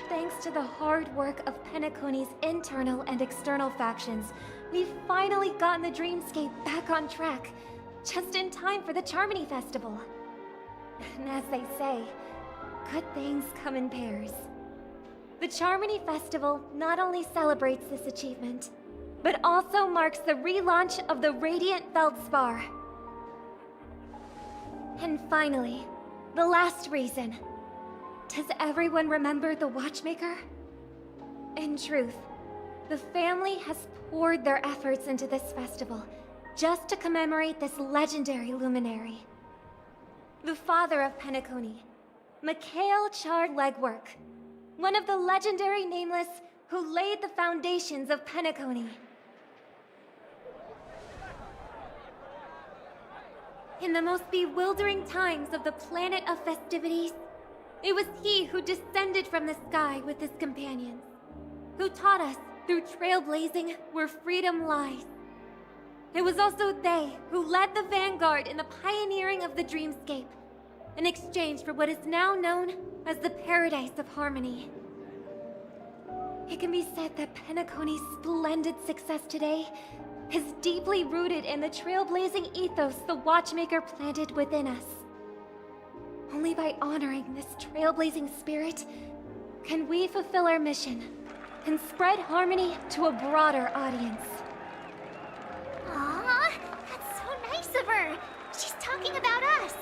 Thanks to the hard work of Penacony's internal and external factions, we've finally gotten the dreamscape back on track, just in time for the Charmony Festival. And as they say, good things come in pairs. The Charmony Festival not only celebrates this achievement, but also marks the relaunch of the Radiant Feldspar. And finally, the last reason. Does everyone remember the Watchmaker? In truth, the family has poured their efforts into this festival just to commemorate this legendary luminary. The father of Penacony, Mikhail Char Legwork, one of the legendary Nameless who laid the foundations of Penacony. In the most bewildering times of the planet of festivities, it was he who descended from the sky with his companions, who taught us through trailblazing where freedom lies. It was also they who led the vanguard in the pioneering of the dreamscape, in exchange for what is now known as the Paradise of Harmony. It can be said that Penacony's splendid success today is deeply rooted in the trailblazing ethos the Watchmaker planted within us. Only by honoring this trailblazing spirit can we fulfill our mission and spread harmony to a broader audience. Aw, that's so nice of her. She's talking about us.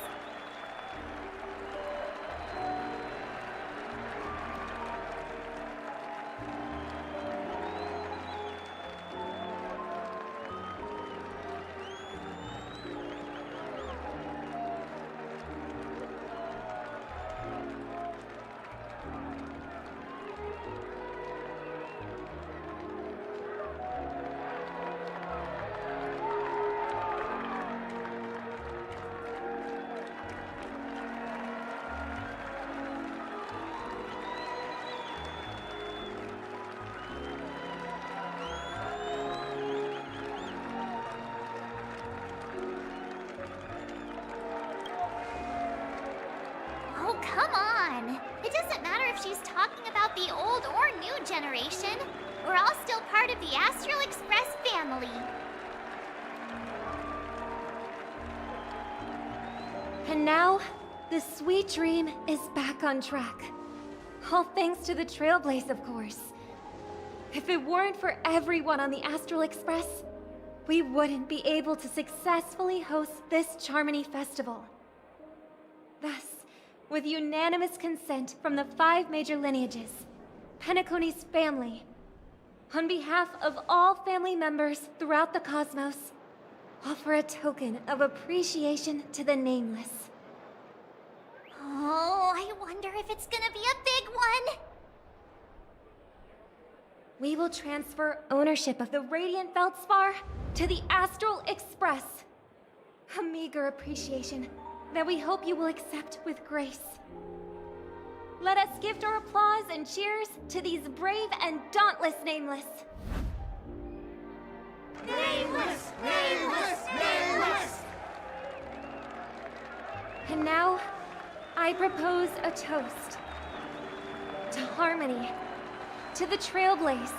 Oh, come on! It doesn't matter if she's talking about the old or new generation. We're all still part of the Astral Express family. And now, the sweet dream is back on track. All thanks to the Trailblaze, of course. If it weren't for everyone on the Astral Express, we wouldn't be able to successfully host this Charmony Festival. Thus, with unanimous consent from the 5 major lineages, Penacony's family, on behalf of all family members throughout the cosmos, offer a token of appreciation to the Nameless. Oh, I wonder if it's gonna be a big one! We will transfer ownership of the Radiant Feldspar to the Astral Express. A meager appreciation that we hope you will accept with grace. Let us gift our applause and cheers to these brave and dauntless Nameless. Nameless! Nameless! Nameless! And now, I propose a toast. To harmony, to the Trailblaze,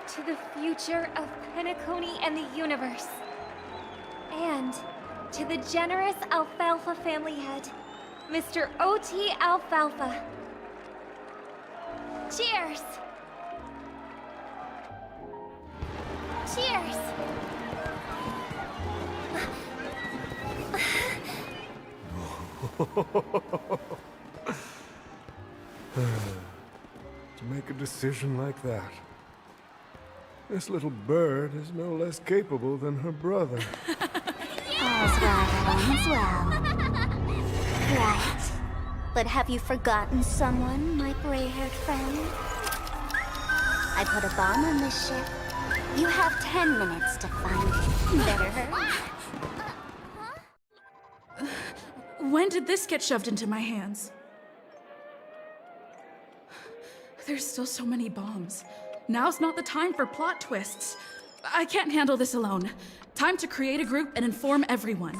to the future of Penacony and the universe, and to the generous Alfalfa family head, Mr. O.T. Alfalfa. Cheers! Cheers! To make a decision like that. This little bird is no less capable than her brother. All's well that ends well. Right. But have you forgotten someone, my gray-haired friend? I put a bomb on this ship. You have 10 minutes to find it. Better hurry. When did this get shoved into my hands? There's still so many bombs. Now's not the time for plot twists. I can't handle this alone. Time to create a group and inform everyone.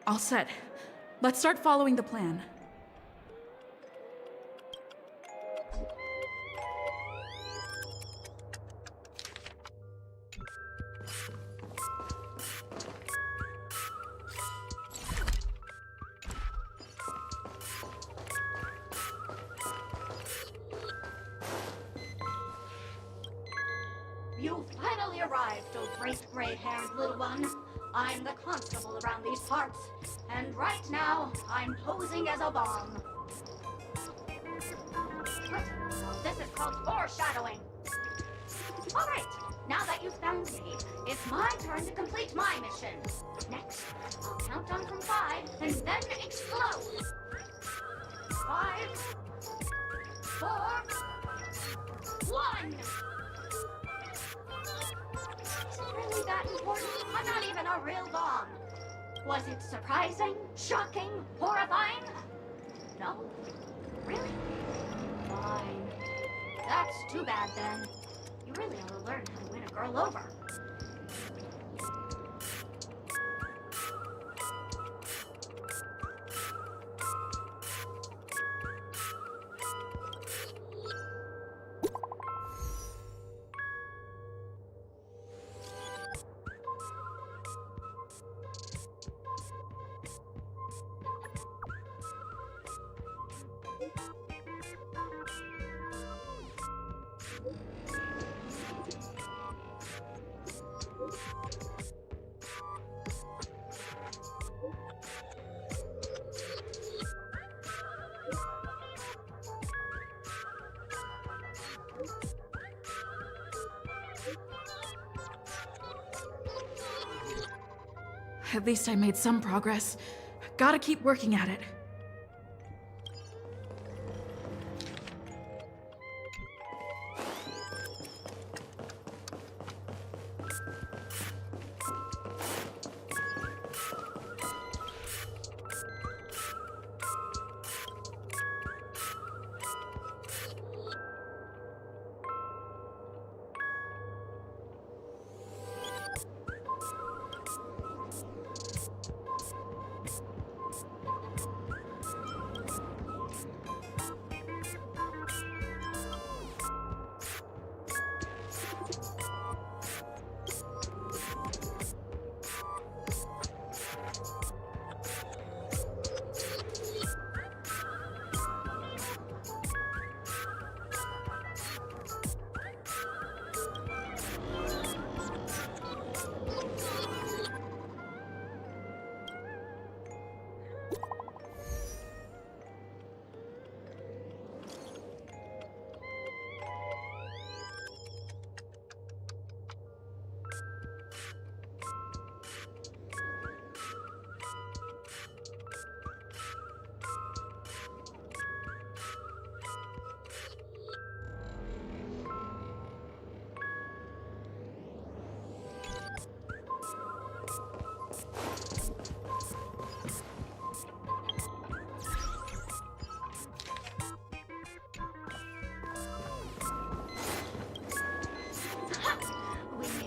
All set. Let's start following the plan. You finally arrived, oh great gray-haired little one. I'm the constable around these parts, and right now, I'm posing as a bomb. This is called foreshadowing. Alright, now that you've found me, it's my turn to complete my mission. Next, I'll count down from 5, and then explode. 5, 4, 1. Is it really that important? I'm not even a real bomb. Was it surprising, shocking, horrifying? No? Really? Fine. That's too bad then. You really ought to learn how to win a girl over. At least I made some progress. Gotta keep working at it.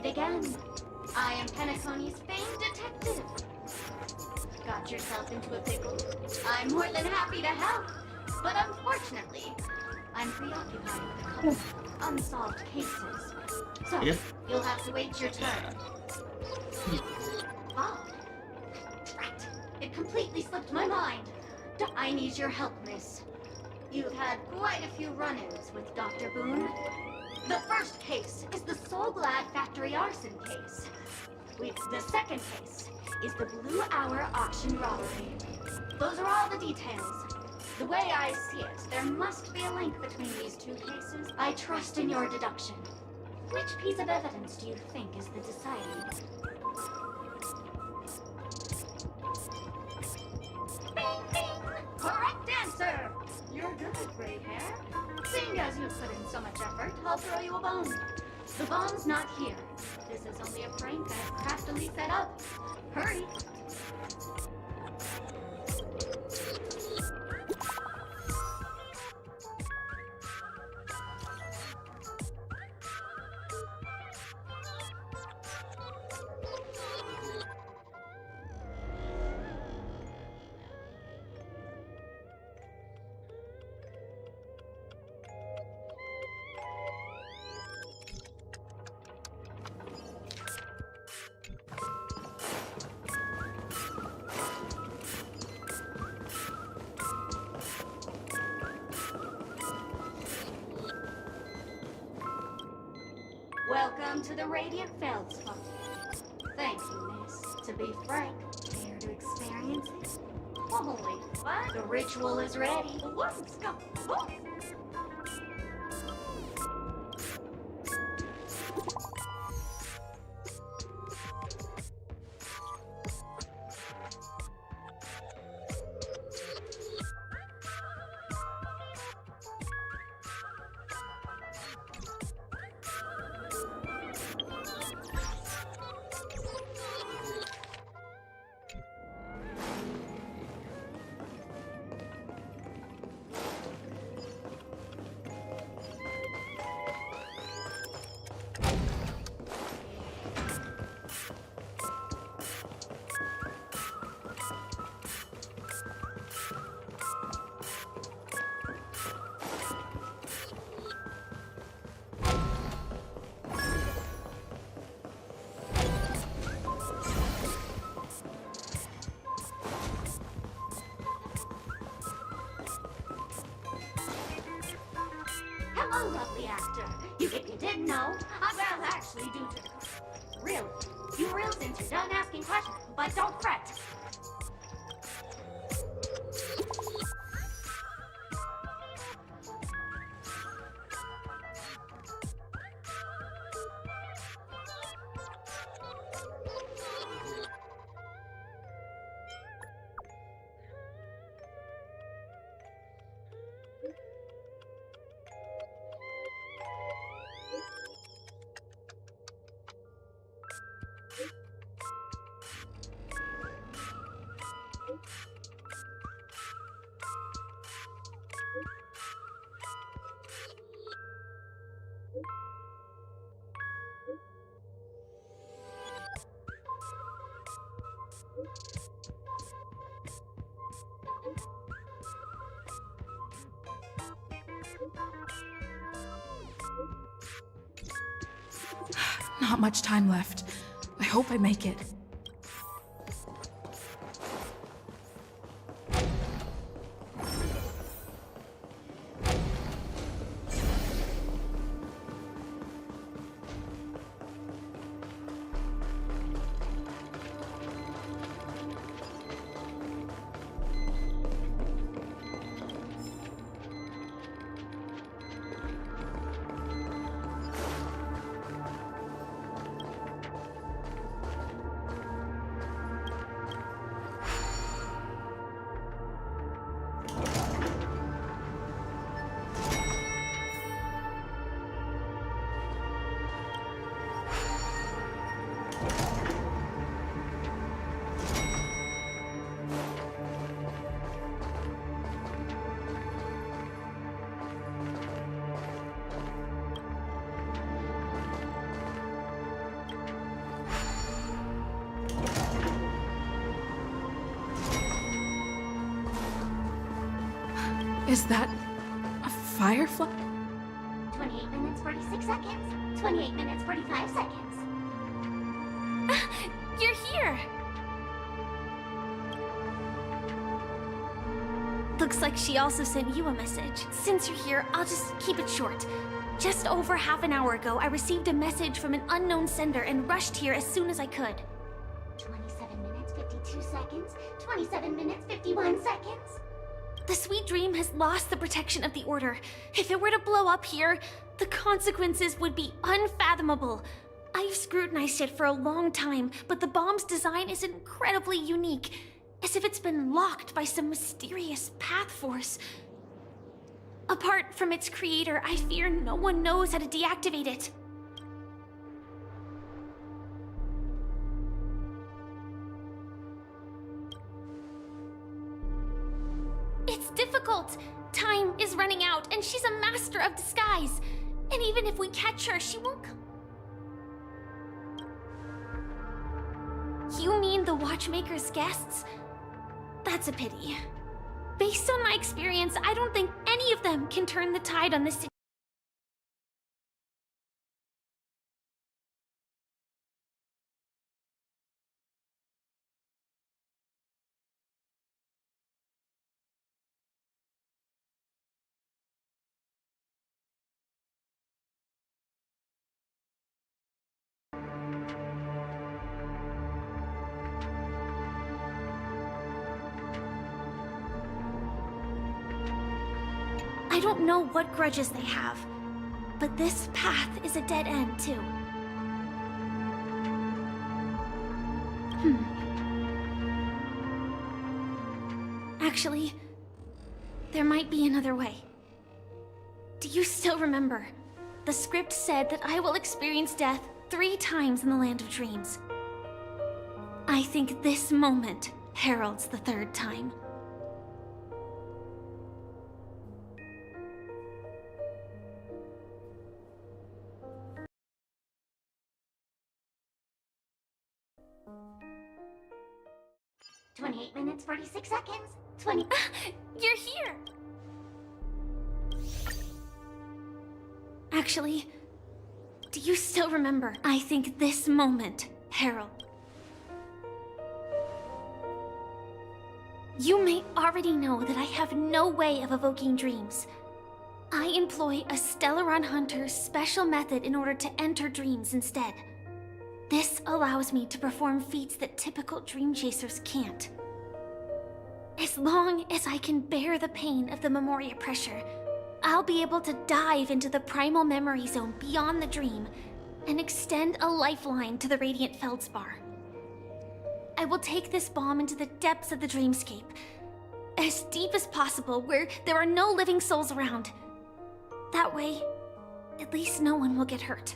Again. I am Penacony's famed detective. Got yourself into a pickle? I'm more than happy to help. But unfortunately, I'm preoccupied with a couple of unsolved cases. So, you'll have to wait your turn. Oh. Drat. It completely slipped my mind. I need your help, miss. You've had quite a few run-ins with Dr. Boone. The first case is the Soul Glad factory arson case. The second case is the Blue Hour auction robbery. Those are all the details. The way I see it, there must be a link between these two cases. I trust in your deduction. Which piece of evidence do you think is the deciding? Bing, bing! Correct answer! You're good at gray hair. Seeing as you've put in so much effort, I'll throw you a bone. The bomb's not here. This is only a prank I've craftily set up. Hurry! Welcome to the Radiant Feldspar. Thank you, miss. To be frank, care to experience it? Holy, what? The ritual is ready. Let's go. Oh. I'm a lovely actor. If you didn't know, well, actually, do to... Really, you real since you're done asking questions, but don't fret. Not much time left. I hope I make it. Is that a firefly? 28 minutes, 46 seconds. 28 minutes, 45 seconds. You're here! Looks like she also sent you a message. Since you're here, I'll just keep it short. Just over half an hour ago, I received a message from an unknown sender and rushed here as soon as I could. 27 minutes, 52 seconds. 27 minutes, 51 seconds. The Sweet Dream has lost the protection of the Order. If it were to blow up here, the consequences would be unfathomable. I've scrutinized it for a long time, but the bomb's design is incredibly unique, as if it's been locked by some mysterious path force. Apart from its creator, I fear no one knows how to deactivate it. It's difficult. Time is running out, and she's a master of disguise. And even if we catch her, she won't come. You mean the Watchmaker's guests? That's a pity. Based on my experience, I don't think any of them can turn the tide on this situation. I don't know what grudges they have, but this path is a dead end, too. Actually, there might be another way. Do you still remember? The script said that I will experience death 3 times in the Land of Dreams. I think this moment heralds the 3rd time. "28 minutes, 46 seconds. 20... You're here! Actually, do you still remember? I think this moment, Harold. You may already know that I have no way of evoking dreams. I employ a Stellaron Hunter's special method in order to enter dreams instead. This allows me to perform feats that typical dream chasers can't. As long as I can bear the pain of the Memoria pressure, I'll be able to dive into the primal memory zone beyond the dream and extend a lifeline to the Radiant Feldspar. I will take this bomb into the depths of the dreamscape, as deep as possible where there are no living souls around. That way, at least no one will get hurt.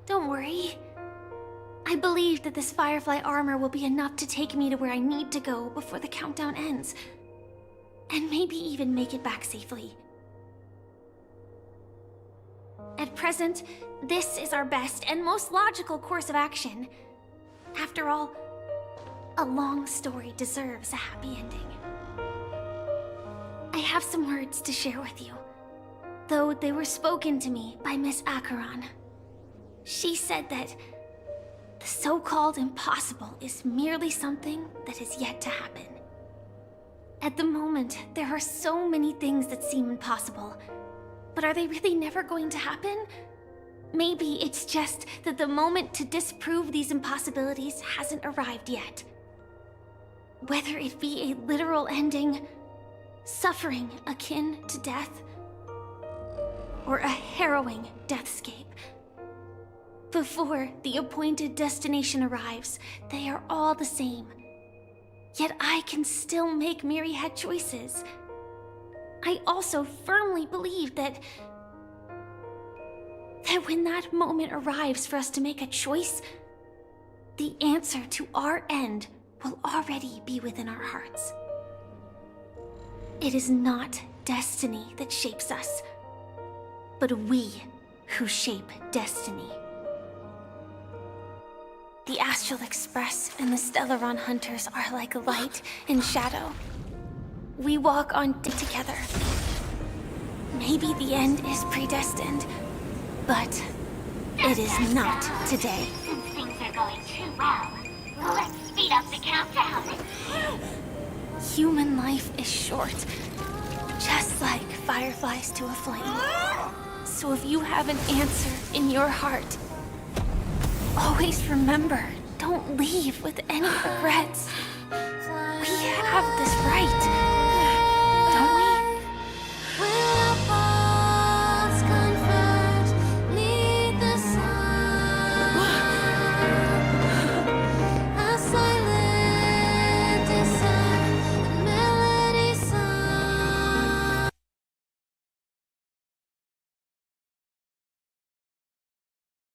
Don't worry. I believe that this Firefly armor will be enough to take me to where I need to go before the countdown ends. And maybe even make it back safely. At present, this is our best and most logical course of action. After all, a long story deserves a happy ending. I have some words to share with you, though they were spoken to me by Miss Acheron. She said that the so-called impossible is merely something that is yet to happen. At the moment, there are so many things that seem impossible, but are they really never going to happen? Maybe it's just that the moment to disprove these impossibilities hasn't arrived yet. Whether it be a literal ending, suffering akin to death, or a harrowing deathscape. Before the appointed destination arrives, they are all the same. Yet I can still make myriad choices. I also firmly believe that when that moment arrives for us to make a choice, the answer to our end will already be within our hearts. It is not destiny that shapes us, but we who shape destiny. The Astral Express and the Stellaron Hunters are like light and shadow. We walk on together. Maybe the end is predestined, but it is not today. Since things are going too well, let's speed up the countdown. Human life is short, just like fireflies to a flame. So if you have an answer in your heart, always remember, don't leave with any regrets. We have this right.